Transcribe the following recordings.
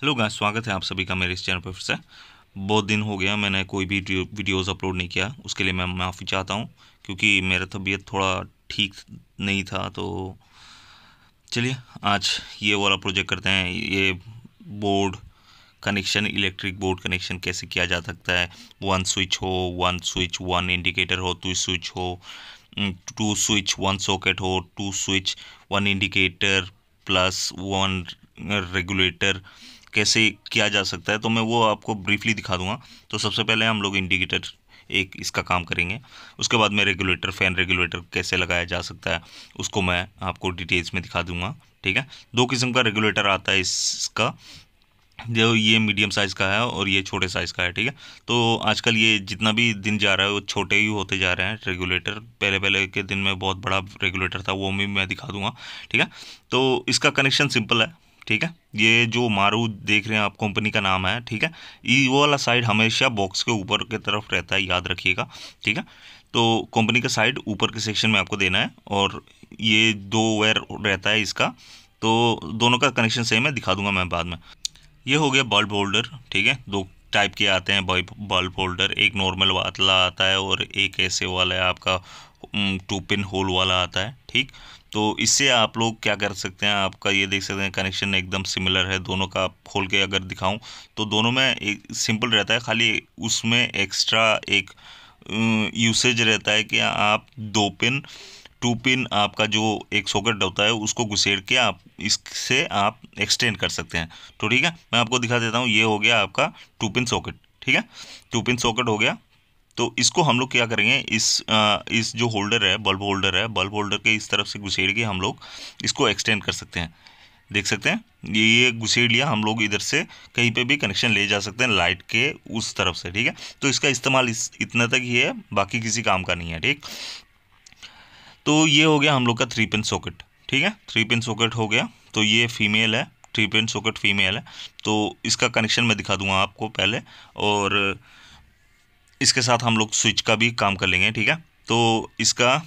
Hello guys, स्वागत है आप सभी का मेरे इस चैनल पर फिर से। बहुत दिन हो गया मैंने कोई भी वीडियोस अपलोड नहीं किया, उसके लिए मैं माफ़ी चाहता हूँ क्योंकि मेरा तबीयत थोड़ा ठीक नहीं था। तो चलिए आज ये वाला प्रोजेक्ट करते हैं। ये board connection, electric board connection कैसे किया जा सकता है। वन स्विच हो, वन स्विच वन इंडिकेटर हो, टू स्विच हो, टू स्विच वन सॉकेट हो, two switch one indicator plus one regulator, कैसे किया जा सकता है। तो मैं वो आपको ब्रीफली दिखा दूंगा। तो सबसे पहले हम लोग इंडिकेटर एक इसका काम करेंगे। उसके बाद में रेगुलेटर, फैन रेगुलेटर कैसे लगाया जा सकता है उसको मैं आपको डिटेल्स में दिखा दूंगा। ठीक है, दो किस्म का रेगुलेटर आता है इसका, जो ये मीडियम साइज़ का है और ये छोटे साइज़ का है। ठीक है, तो आजकल ये जितना भी दिन जा रहा है वो छोटे ही होते जा रहे हैं रेगुलेटर। पहले पहले के दिन में बहुत बड़ा रेगुलेटर था, वो भी मैं दिखा दूंगा। ठीक है, तो इसका कनेक्शन सिंपल है। ठीक है, ये जो मारू देख रहे हैं आप, कंपनी का नाम है। ठीक है, ये वो वाला साइड हमेशा बॉक्स के ऊपर की तरफ रहता है, याद रखिएगा। ठीक है, तो कंपनी का साइड ऊपर के सेक्शन में आपको देना है और ये दो वायर रहता है इसका। तो दोनों का कनेक्शन सेम है, दिखा दूंगा मैं बाद में। ये हो गया बल्ब होल्डर। ठीक है, दो टाइप के आते हैं बल्ब होल्डर, एक नॉर्मल वाला आता है और एक ऐसे वाला है आपका, टू पिन होल वाला आता है। ठीक, तो इससे आप लोग क्या कर सकते हैं, आपका ये देख सकते हैं कनेक्शन एकदम सिमिलर है दोनों का। आप खोल के अगर दिखाऊं तो दोनों में एक सिंपल रहता है, खाली उसमें एक्स्ट्रा एक यूसेज रहता है कि आप दो पिन, टू पिन आपका जो एक सॉकेट होता है उसको घुसेड़ के आप इससे आप एक्सटेंड कर सकते हैं। तो ठीक है, मैं आपको दिखा देता हूँ। ये हो गया आपका टू पिन सॉकेट। ठीक है, टू पिन सॉकेट हो गया। तो इसको हम लोग क्या करेंगे, इस जो होल्डर है, बल्ब होल्डर है, बल्ब होल्डर के इस तरफ से घुसेड़ के हम लोग इसको एक्सटेंड कर सकते हैं। देख सकते हैं ये घुसेड़ लिया हम लोग, इधर से कहीं पे भी कनेक्शन ले जा सकते हैं लाइट के उस तरफ से। ठीक है, तो इसका इस्तेमाल इतना तक ही है, बाकी किसी काम का नहीं है। ठीक, तो ये हो गया हम लोग का थ्री पिन सॉकेट। ठीक है, थ्री पिन सॉकेट हो गया। तो ये फीमेल है, थ्री पिन सॉकेट फीमेल है। तो इसका कनेक्शन मैं दिखा दूंगा आपको पहले, और इसके साथ हम लोग स्विच का भी काम कर लेंगे। ठीक है, तो इसका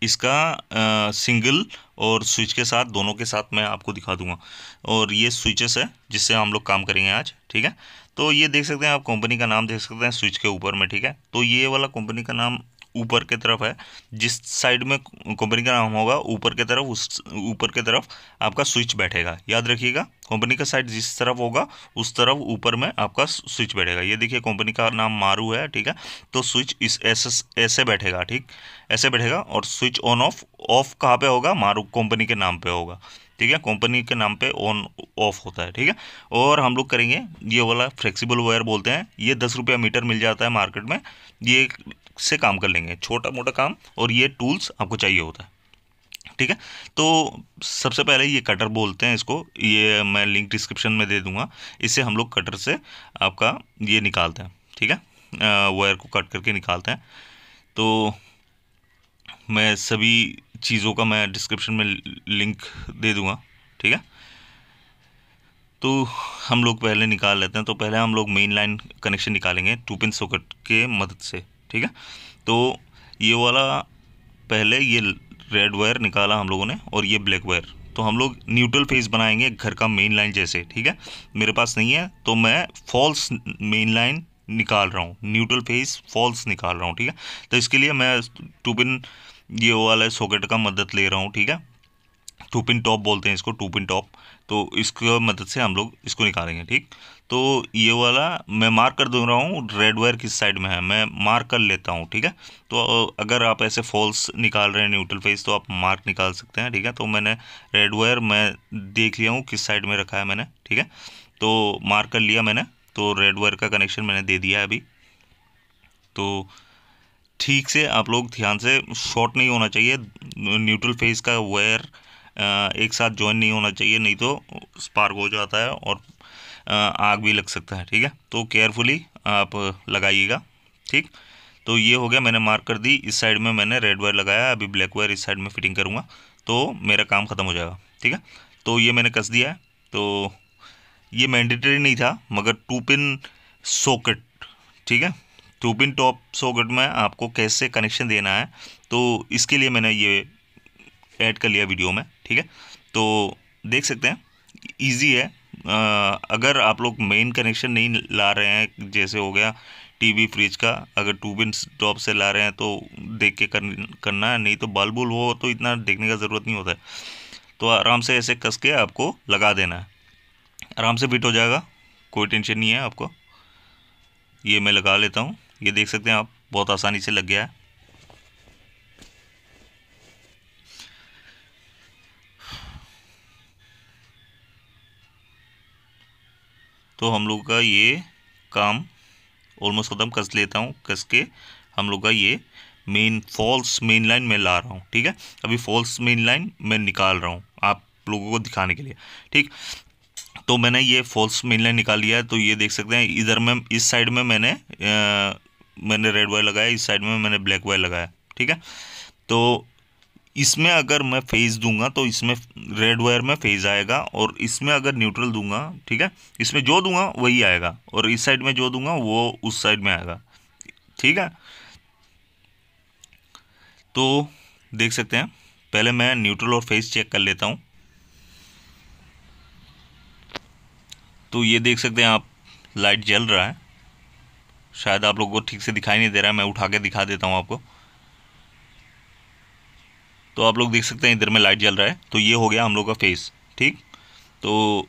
इसका सिंगल और स्विच के साथ, दोनों के साथ मैं आपको दिखा दूंगा। और ये स्विचेस है जिससे हम लोग काम करेंगे आज। ठीक है, तो ये देख सकते हैं आप, कंपनी का नाम देख सकते हैं स्विच के ऊपर में। ठीक है, तो ये वाला कंपनी का नाम ऊपर के तरफ है। जिस साइड में कंपनी का नाम होगा ऊपर के तरफ, उस ऊपर के तरफ आपका स्विच बैठेगा। याद रखिएगा, कंपनी का साइड जिस तरफ होगा उस तरफ ऊपर में आपका स्विच बैठेगा। ये देखिए कंपनी का नाम मारू है। ठीक है, तो स्विच इस ऐसे ऐसे बैठेगा। ठीक, ऐसे बैठेगा। और स्विच ऑन ऑफ, ऑफ कहाँ पे होगा, मारू कंपनी के नाम पे होगा। ठीक है, कंपनी के नाम पे ऑन ऑफ होता है। ठीक है, और हम लोग करेंगे ये वाला फ्लेक्सिबल वायर बोलते हैं, ये 10 रुपया मीटर मिल जाता है मार्केट में। ये से काम कर लेंगे छोटा मोटा काम, और ये टूल्स आपको चाहिए होता है। ठीक है, तो सबसे पहले ये कटर बोलते हैं इसको, ये मैं लिंक डिस्क्रिप्शन में दे दूंगा। इससे हम लोग कटर से आपका ये निकालते हैं। ठीक है, वायर को कट करके निकालते हैं। तो मैं सभी चीज़ों का मैं डिस्क्रिप्शन में लिंक दे दूंगा। ठीक है, तो हम लोग पहले निकाल लेते हैं। तो पहले हम लोग मेन लाइन कनेक्शन निकालेंगे टू पिन सॉकेट के मदद से। ठीक है, तो ये वाला पहले ये रेड वायर निकाला हम लोगों ने, और ये ब्लैक वायर। तो हम लोग न्यूट्रल फेज बनाएंगे घर का मेन लाइन जैसे। ठीक है, मेरे पास नहीं है तो मैं फॉल्स मेन लाइन निकाल रहा हूँ, न्यूट्रल फेज फॉल्स निकाल रहा हूँ। ठीक है, तो इसके लिए मैं टू पिन ये वाला सॉकेट का मदद ले रहा हूँ। ठीक है, टू पिन टॉप बोलते हैं इसको, टू पिन टॉप। तो इसकी मदद से हम लोग इसको निकालेंगे। ठीक, तो ये वाला मैं मार्क कर दे रहा हूँ, रेड वायर किस साइड में है मैं मार्क कर लेता हूँ। ठीक है, तो अगर आप ऐसे फॉल्स निकाल रहे हैं न्यूट्रल फेज तो आप मार्क निकाल सकते हैं। ठीक है, तो मैंने रेड वायर मैं देख लिया हूँ किस साइड में रखा है मैंने। ठीक है, तो मार्क कर लिया मैंने, तो रेड वायर का कनेक्शन मैंने दे दिया है अभी। तो ठीक से आप लोग ध्यान से, शॉर्ट नहीं होना चाहिए, न्यूट्रल फेज का वायर एक साथ ज्वाइन नहीं होना चाहिए, नहीं तो स्पार्क हो जाता है और आग भी लग सकता है। ठीक है, तो केयरफुली आप लगाइएगा। ठीक, तो ये हो गया, मैंने मार्क कर दी। इस साइड में मैंने रेड वायर लगाया, अभी ब्लैक वायर इस साइड में फिटिंग करूँगा तो मेरा काम ख़त्म हो जाएगा। ठीक है, तो ये मैंने कस दिया है। तो ये मैंडेटरी नहीं था, मगर टू पिन सॉकेट, ठीक है, टू पिन टॉप सॉकेट में आपको कैसे कनेक्शन देना है, तो इसके लिए मैंने ये ऐड कर लिया वीडियो में। ठीक है, तो देख सकते हैं इजी है, अगर आप लोग मेन कनेक्शन नहीं ला रहे हैं, जैसे हो गया टीवी फ्रिज का, अगर 2 पिन टॉप से ला रहे हैं तो देख के करना है, नहीं तो बल्ब हो तो इतना देखने का ज़रूरत नहीं होता है। तो आराम से ऐसे कस के आपको लगा देना है, आराम से फिट हो जाएगा, कोई टेंशन नहीं है आपको। ये मैं लगा लेता हूँ, ये देख सकते हैं आप, बहुत आसानी से लग गया है। तो हम लोग का ये काम ऑलमोस्ट ख़त्म, कस लेता हूँ, कस के हम लोग का ये फॉल्स मेन लाइन मैं ला रहा हूँ, ठीक है। अभी फॉल्स मेन लाइन मैं निकाल रहा हूँ आप लोगों को दिखाने के लिए, ठीक। तो मैंने ये फॉल्स मेन लाइन निकाल लिया है। तो ये देख सकते हैं, इधर में इस साइड में मैंने रेड वायर लगाया, इस साइड में मैंने ब्लैक वायर लगाया, ठीक है। तो इसमें अगर मैं फेज दूंगा तो इसमें रेड वायर में फेज आएगा, और इसमें अगर न्यूट्रल दूंगा, ठीक है, इसमें जो दूंगा वही आएगा, और इस साइड में जो दूंगा वो उस साइड में आएगा, ठीक है। तो देख सकते हैं, पहले मैं न्यूट्रल और फेज चेक कर लेता हूँ। तो ये देख सकते हैं आप, लाइट जल रहा है, शायद आप लोगों को ठीक से दिखाई नहीं दे रहा है, मैं उठा के दिखा देता हूँ आपको। तो आप लोग देख सकते हैं इधर में लाइट जल रहा है, तो ये हो गया हम लोग का फेज, ठीक। तो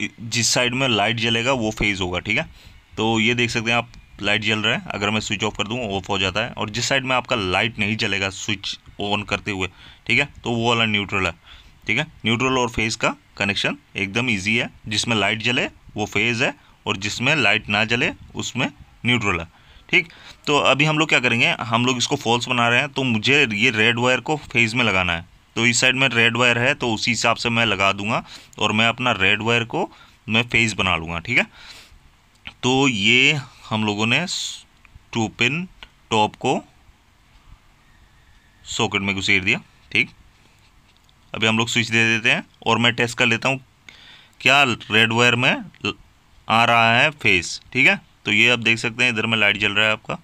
जिस साइड में लाइट जलेगा वो फेज होगा, ठीक है। तो ये देख सकते हैं आप, लाइट जल रहा है, अगर मैं स्विच ऑफ कर दूँ ऑफ हो जाता है, और जिस साइड में आपका लाइट नहीं जलेगा स्विच ऑन करते हुए, ठीक है, तो वो वाला न्यूट्रल है, ठीक है। न्यूट्रल और फेज का कनेक्शन एकदम ईजी है, जिसमें लाइट जले वो फेज है, और जिसमें लाइट ना जले उसमें न्यूट्रल है, ठीक। तो अभी हम लोग क्या करेंगे, हम लोग इसको फॉल्स बना रहे हैं, तो मुझे ये रेड वायर को फेज में लगाना है। तो इस साइड में रेड वायर है, तो उसी हिसाब से मैं लगा दूंगा, और मैं अपना रेड वायर को मैं फेज बना लूँगा, ठीक है। तो ये हम लोगों ने 2 पिन टॉप को सॉकेट में घुसेड़ दिया, ठीक। अभी हम लोग स्विच दे देते हैं, और मैं टेस्ट कर लेता हूँ क्या रेड वायर में आ रहा है फेस, ठीक है। तो ये आप देख सकते हैं, इधर में लाइट जल रहा है आपका,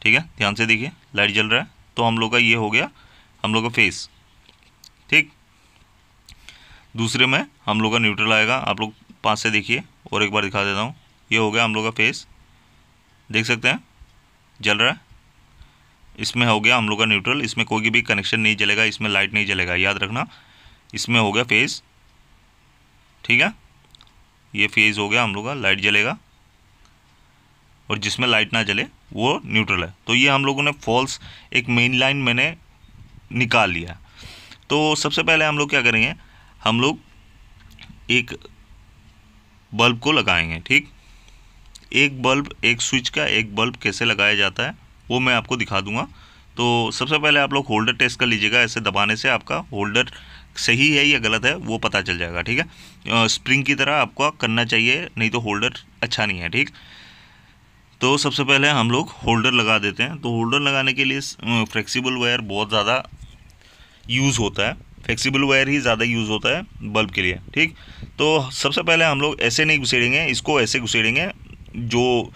ठीक है, ध्यान से देखिए, लाइट जल रहा है। तो हम लोग का ये हो गया हम लोग का फेस, ठीक। दूसरे में हम लोग का न्यूट्रल आएगा, आप लोग पास से देखिए, और एक बार दिखा देता हूँ, ये हो गया हम लोग का फेस, देख सकते हैं जल रहा है। इसमें हो गया हम लोग का न्यूट्रल, इसमें कोई भी कनेक्शन नहीं जलेगा, इसमें लाइट नहीं जलेगा, याद रखना। इसमें हो गया फेस, ठीक है, ये फेज हो गया हम लोग का, लाइट जलेगा, और जिसमें लाइट ना जले वो न्यूट्रल है। तो ये हम लोगों ने फॉल्स एक मेन लाइन मैंने निकाल लिया। तो सबसे पहले हम लोग क्या करेंगे, हम लोग एक बल्ब को लगाएंगे, ठीक। एक बल्ब, एक स्विच का एक बल्ब कैसे लगाया जाता है वो मैं आपको दिखा दूंगा। तो सबसे पहले आप लोग होल्डर टेस्ट कर लीजिएगा, ऐसे दबाने से आपका होल्डर सही है या गलत है वो पता चल जाएगा, ठीक है। स्प्रिंग की तरह आपको करना चाहिए, नहीं तो होल्डर अच्छा नहीं है, ठीक। तो सबसे पहले हम लोग होल्डर लगा देते हैं। तो होल्डर लगाने के लिए फ्लेक्सिबल वायर बहुत ज़्यादा यूज़ होता है, फ्लेक्सिबल वायर ही ज़्यादा यूज़ होता है बल्ब के लिए, ठीक। तो सबसे पहले हम लोग ऐसे नहीं घुसेड़ेंगे, इसको ऐसे घुसेड़ेंगे, जो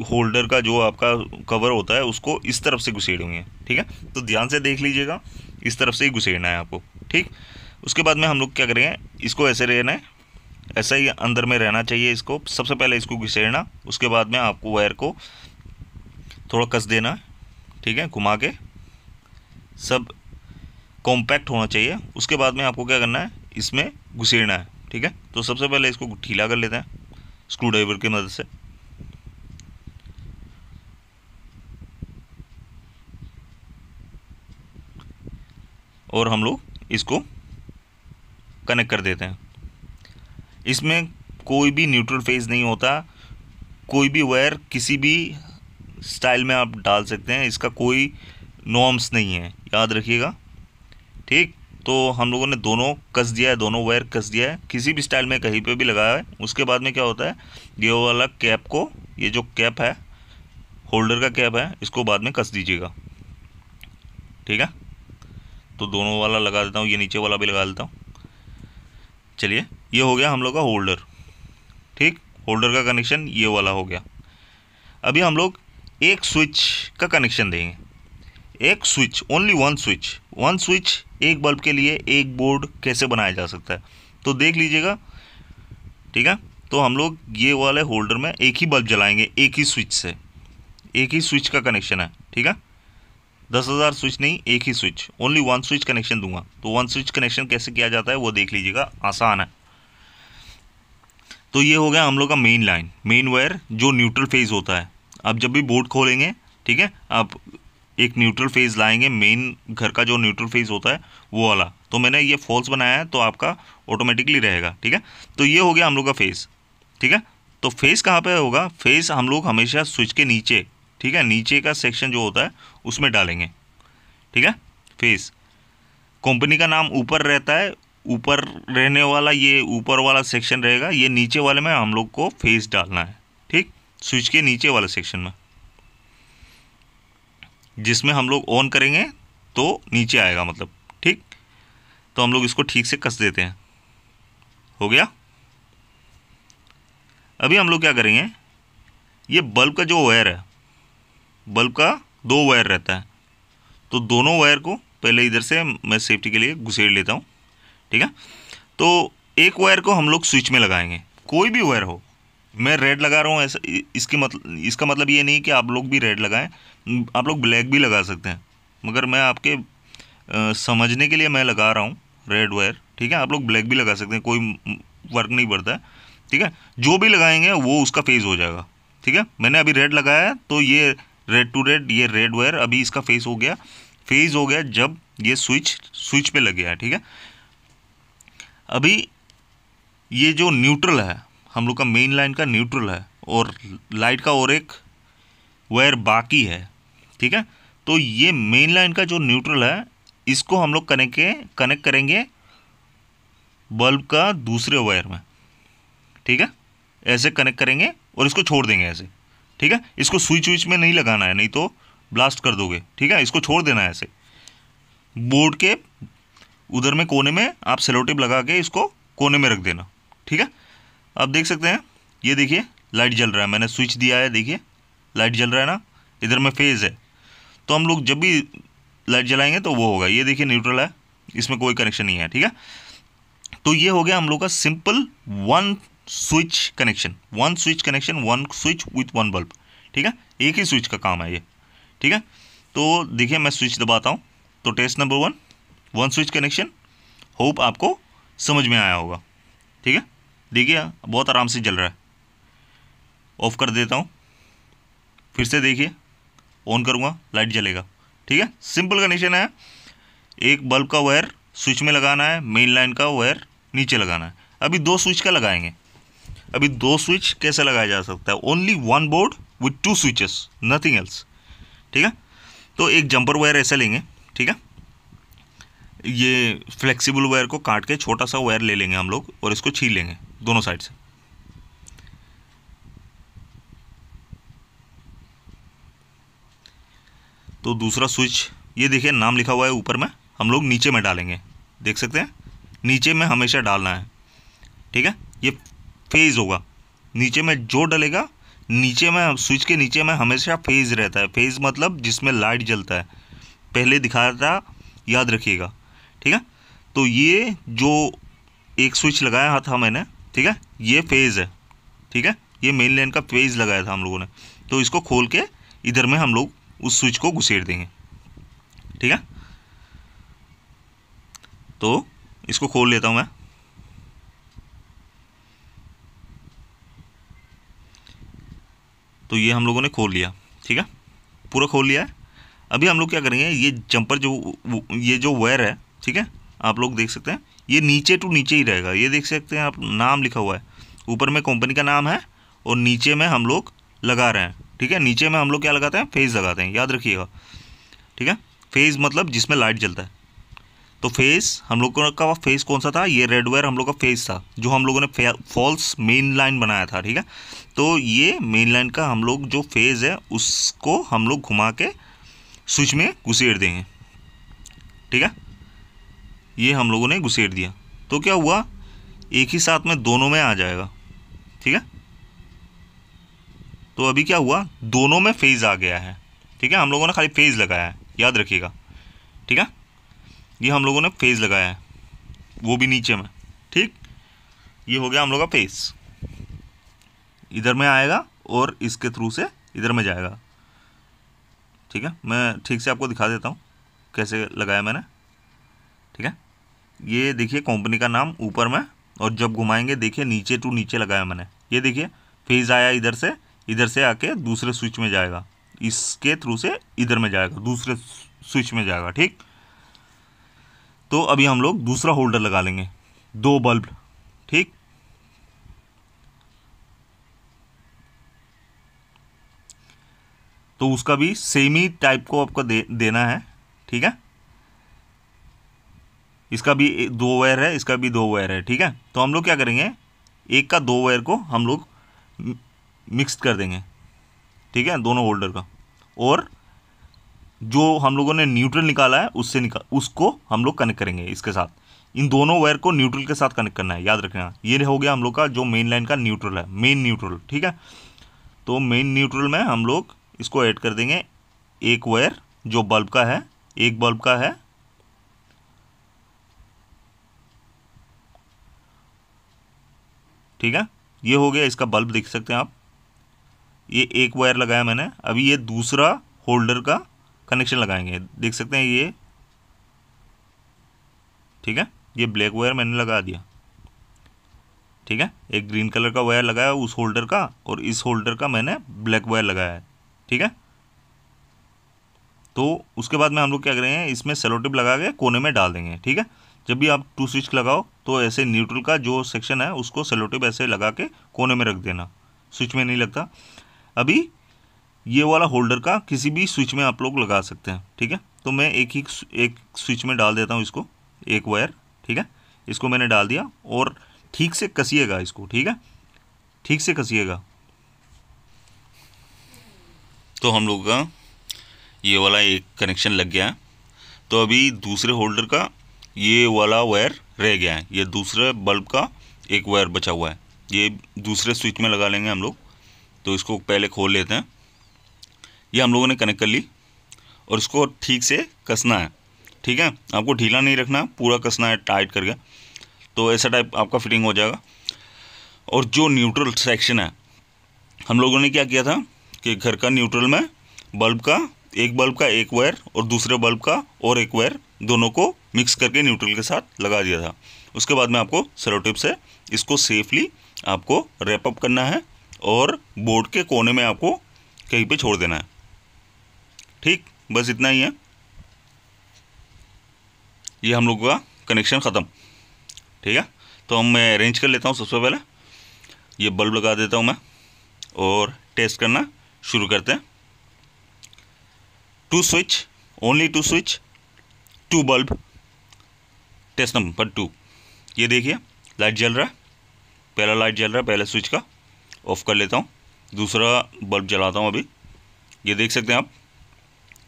होल्डर का जो आपका कवर होता है उसको इस तरफ से घुसेड़ेंगे, ठीक है। तो ध्यान से देख लीजिएगा, इस तरफ से ही घुसेड़ना है आपको, ठीक। उसके बाद में हम लोग क्या करेंगे, इसको ऐसे रहना है, ऐसा ही अंदर में रहना चाहिए इसको। सबसे पहले इसको घुसेड़ना, उसके बाद में आपको वायर को थोड़ा कस देना, ठीक है, घुमा के, सब कॉम्पैक्ट होना चाहिए। उसके बाद में आपको क्या करना है, इसमें घुसेड़ना है, ठीक है। तो सबसे पहले इसको ढीला कर लेते हैं स्क्रू ड्राइवर की मदद से, और हम लोग इसको कनेक्ट कर देते हैं। इसमें कोई भी न्यूट्रल फेज नहीं होता, कोई भी वायर किसी भी स्टाइल में आप डाल सकते हैं, इसका कोई नॉर्म्स नहीं है, याद रखिएगा, ठीक। तो हम लोगों ने दोनों कस दिया है, दोनों वायर कस दिया है, किसी भी स्टाइल में कहीं पे भी लगाया है। उसके बाद में क्या होता है, ये वाला कैप को, ये जो कैप है होल्डर का कैप है, इसको बाद में कस दीजिएगा, ठीक है। तो दोनों वाला लगा देता हूँ, ये नीचे वाला भी लगा देता हूँ। चलिए, ये हो गया हम लोग का होल्डर, ठीक। होल्डर का कनेक्शन ये वाला हो गया। अभी हम लोग एक स्विच का कनेक्शन देंगे, एक स्विच, ओनली वन स्विच एक बल्ब के लिए एक बोर्ड कैसे बनाया जा सकता है। तो देख लीजिएगा, ठीक है। तो हम लोग ये वाले होल्डर में एक ही बल्ब जलाएंगे, एक ही स्विच से, एक ही स्विच का कनेक्शन है, ठीक है। 10,000 स्विच नहीं, एक ही switch, only one switch connection दूंगा। तो वन स्विच कनेक्शन कैसे किया जाता है वो देख लीजिएगा, आसान है। तो ये हो गया हम लोग का मेन लाइन, मेन वायर जो न्यूट्रल फेज होता है। आप जब भी बोर्ड खोलेंगे, ठीक है, आप एक न्यूट्रल फेज लाएंगे, मेन घर का जो न्यूट्रल फेज होता है वो वाला। तो मैंने ये फॉल्स बनाया है तो आपका ऑटोमेटिकली रहेगा, ठीक है। तो ये हो गया हम लोग का फेज, ठीक है। तो फेस कहाँ पे होगा, फेस हम लोग हमेशा स्विच के नीचे, ठीक है, नीचे का सेक्शन जो होता है उसमें डालेंगे, ठीक है। फेस कंपनी का नाम ऊपर रहता है, ऊपर रहने वाला ये ऊपर वाला सेक्शन रहेगा, ये नीचे वाले में हम लोग को फेस डालना है, ठीक, स्विच के नीचे वाले सेक्शन में, जिसमें हम लोग ऑन करेंगे तो नीचे आएगा मतलब, ठीक। तो हम लोग इसको ठीक से कस देते हैं, हो गया। अभी हम लोग क्या करेंगे, ये बल्ब का जो वायर है, बल्ब का 2 वायर रहता है, तो दोनों वायर को पहले इधर से मैं सेफ्टी के लिए घुसेड़ लेता हूँ, ठीक है। तो एक वायर को हम लोग स्विच में लगाएंगे, कोई भी वायर हो। मैं रेड लगा रहा हूँ, ऐसा इसका मतलब ये नहीं कि आप लोग भी रेड लगाएं, आप लोग ब्लैक भी लगा सकते हैं, मगर मैं आपके समझने के लिए मैं लगा रहा हूँ रेड वायर, ठीक है। आप लोग ब्लैक भी लगा सकते हैं, कोई फर्क नहीं पड़ता है, ठीक है। जो भी लगाएंगे वो उसका फेज हो जाएगा, ठीक है। मैंने अभी रेड लगाया है तो ये रेड टू रेड, ये रेड वायर अभी इसका फेज हो गया, फेज हो गया जब ये स्विच पे लग गया है, ठीक है। अभी ये जो न्यूट्रल है हम लोग का, मेन लाइन का न्यूट्रल है, और लाइट का और एक वायर बाकी है, ठीक है। तो ये मेन लाइन का जो न्यूट्रल है इसको हम लोग कनेक्ट करेंगे बल्ब का दूसरे वायर में, ठीक है। ऐसे कनेक्ट करेंगे और इसको छोड़ देंगे ऐसे, ठीक है। इसको स्विच में नहीं लगाना है, नहीं तो ब्लास्ट कर दोगे, ठीक है। इसको छोड़ देना है ऐसे, बोर्ड के उधर में कोने में आप सेलो टेप लगा के इसको कोने में रख देना, ठीक है। आप देख सकते हैं, ये देखिए लाइट जल रहा है, मैंने स्विच दिया है, देखिए लाइट जल रहा है ना, इधर में फेज है। तो हम लोग जब भी लाइट जलाएंगे तो वो होगा, ये देखिए न्यूट्रल है, इसमें कोई कनेक्शन नहीं है, ठीक है। तो ये हो गया हम लोग का simple one switch connection, one switch with one bulb, ठीक है। एक ही स्विच का काम है ये, ठीक है। तो देखिए मैं स्विच दबाता हूँ, तो test number 1, one switch connection, hope आपको समझ में आया होगा, ठीक है। देखिए बहुत आराम से जल रहा है, ऑफ कर देता हूँ, फिर से देखिए ऑन करूँगा लाइट जलेगा, ठीक है। सिंपल कनेक्शन है, एक बल्ब का वायर स्विच में लगाना है, मेन लाइन का वायर नीचे लगाना है। अभी 2 स्विच का लगाएंगे, अभी 2 स्विच कैसे लगाया जा सकता है, only one board with 2 switches, nothing else, ठीक है। तो एक जंपर वायर ऐसा लेंगे, ठीक है, ये फ्लेक्सिबल वायर को काट के छोटा सा वायर ले लेंगे हम लोग और इसको छील लेंगे दोनों साइड से, तो दूसरा स्विच ये देखिए नाम लिखा हुआ है ऊपर में, हम लोग नीचे में डालेंगे, देख सकते हैं नीचे में हमेशा डालना है, ठीक है। ये फेज होगा, नीचे में जो डलेगा, नीचे में स्विच के नीचे में हमेशा फेज रहता है, फेज मतलब जिसमें लाइट जलता है, पहले दिखाया था, याद रखिएगा, ठीक है। तो ये जो एक स्विच लगाया था मैंने, ठीक है, ये फेज है, ठीक है, ये मेन लाइन का फेज लगाया था हम लोगों ने। तो इसको खोल के इधर में हम लोग उस स्विच को घुसेड़ देंगे, ठीक है। तो इसको खोल लेता हूं मैं, तो ये हम लोगों ने खोल लिया, ठीक है, पूरा खोल लिया है। अभी हम लोग क्या करेंगे, ये जंपर ये जो वायर है, ठीक है, आप लोग देख सकते हैं ये नीचे टू नीचे ही रहेगा, ये देख सकते हैं आप, नाम लिखा हुआ है, ऊपर में कंपनी का नाम है और नीचे में हम लोग लगा रहे हैं, ठीक है। नीचे में हम लोग क्या लगाते हैं, फेज लगाते हैं, याद रखिएगा, ठीक है। फेज मतलब जिसमें लाइट जलता है। तो फेज हम लोग का फेज कौन सा था, ये रेड वायर हम लोग का फेज था, जो हम लोगों ने फॉल्स मेन लाइन बनाया था, ठीक है। तो ये मेन लाइन का हम लोग जो फेज है उसको हम लोग घुमा के स्विच में घुसेड़ देंगे, ठीक है। ये हम लोगों ने घुसेड़ दिया, तो क्या हुआ, एक ही साथ में दोनों में आ जाएगा, ठीक है। तो अभी क्या हुआ, दोनों में फेज आ गया है, ठीक है। हम लोगों ने खाली फेज लगाया है, याद रखिएगा, ठीक है। ये हम लोगों ने फेज लगाया है, वो भी नीचे में, ठीक। ये हो गया हम लोग का फेस, इधर में आएगा और इसके थ्रू से इधर में जाएगा। ठीक है, मैं ठीक से आपको दिखा देता हूँ कैसे लगाया मैंने। ठीक है, ये देखिए कंपनी का नाम ऊपर में, और जब घुमाएंगे देखिए नीचे टू नीचे लगाया मैंने। ये देखिए फेज आया इधर से आके दूसरे स्विच में जाएगा, इसके थ्रू से इधर में जाएगा, दूसरे स्विच में जाएगा। ठीक, तो अभी हम लोग दूसरा होल्डर लगा लेंगे, 2 बल्ब। ठीक, तो उसका भी सेम ही टाइप को आपको देना है। ठीक है, इसका भी 2 वायर है, इसका भी 2 वायर है। ठीक है, तो हम लोग क्या करेंगे, एक का 2 वायर को हम लोग मिक्स कर देंगे। ठीक है, दोनों होल्डर का, और जो हम लोगों ने न्यूट्रल निकाला है उसको हम लोग कनेक्ट करेंगे इसके साथ। इन दोनों वायर को न्यूट्रल के साथ कनेक्ट करना है, याद रखना। ये हो गया हम लोग का जो मेन लाइन का न्यूट्रल है, मेन न्यूट्रल। ठीक है, तो मेन न्यूट्रल में हम लोग इसको ऐड कर देंगे एक वायर जो बल्ब का है, एक बल्ब का है। ठीक है, ये हो गया इसका बल्ब, देख सकते हैं आप, ये एक वायर लगाया मैंने। अभी ये दूसरा होल्डर का कनेक्शन लगाएंगे, देख सकते हैं ये। ठीक है, ये ब्लैक वायर मैंने लगा दिया। ठीक है, एक ग्रीन कलर का वायर लगाया उस होल्डर का, और इस होल्डर का मैंने ब्लैक वायर लगाया है। ठीक है, तो उसके बाद में हम लोग क्या करेंगे, इसमें सेलो टेप लगा के कोने में डाल देंगे। ठीक है, जब भी आप 2 स्विच लगाओ तो ऐसे न्यूट्रल का जो सेक्शन है उसको सेलो टेप ऐसे लगा के कोने में रख देना, स्विच में नहीं लगता। अभी ये वाला होल्डर का किसी भी स्विच में आप लोग लगा सकते हैं। ठीक है, तो मैं एक स्विच में डाल देता हूँ इसको, एक वायर। ठीक है, इसको मैंने डाल दिया, और ठीक से कसिएगा इसको। ठीक है, ठीक से कसिएगा। तो हम लोग का ये वाला एक कनेक्शन लग गया है। तो अभी दूसरे होल्डर का ये वाला वायर रह गया है, ये दूसरे बल्ब का एक वायर बचा हुआ है, ये दूसरे स्विच में लगा लेंगे हम लोग। तो इसको पहले खोल लेते हैं। ये हम लोगों ने कनेक्ट कर ली, और इसको ठीक से कसना है। ठीक है, आपको ढीला नहीं रखना, पूरा कसना है टाइट करके, तो ऐसा टाइप आपका फिटिंग हो जाएगा। और जो न्यूट्रल सेक्शन है, हम लोगों ने क्या किया था कि घर का न्यूट्रल में बल्ब का एक वायर और दूसरे बल्ब का और एक वायर, दोनों को मिक्स करके न्यूट्रल के साथ लगा दिया था। उसके बाद में आपको सेलो टेप से इसको सेफली आपको रैप अप करना है, और बोर्ड के कोने में आपको कहीं पे छोड़ देना है। ठीक, बस इतना ही है। ये हम लोग का कनेक्शन ख़त्म। ठीक है, तो मैं अरेंज कर लेता हूँ। सबसे पहले ये बल्ब लगा देता हूँ मैं, और टेस्ट करना शुरू करते हैं। 2 switch, only 2 switch, 2 bulb, test number 2। ये देखिए लाइट जल रहा है, पहला लाइट जल रहा है, पहले स्विच का ऑफ कर लेता हूँ, दूसरा बल्ब जलाता हूँ अभी। ये देख सकते हैं आप,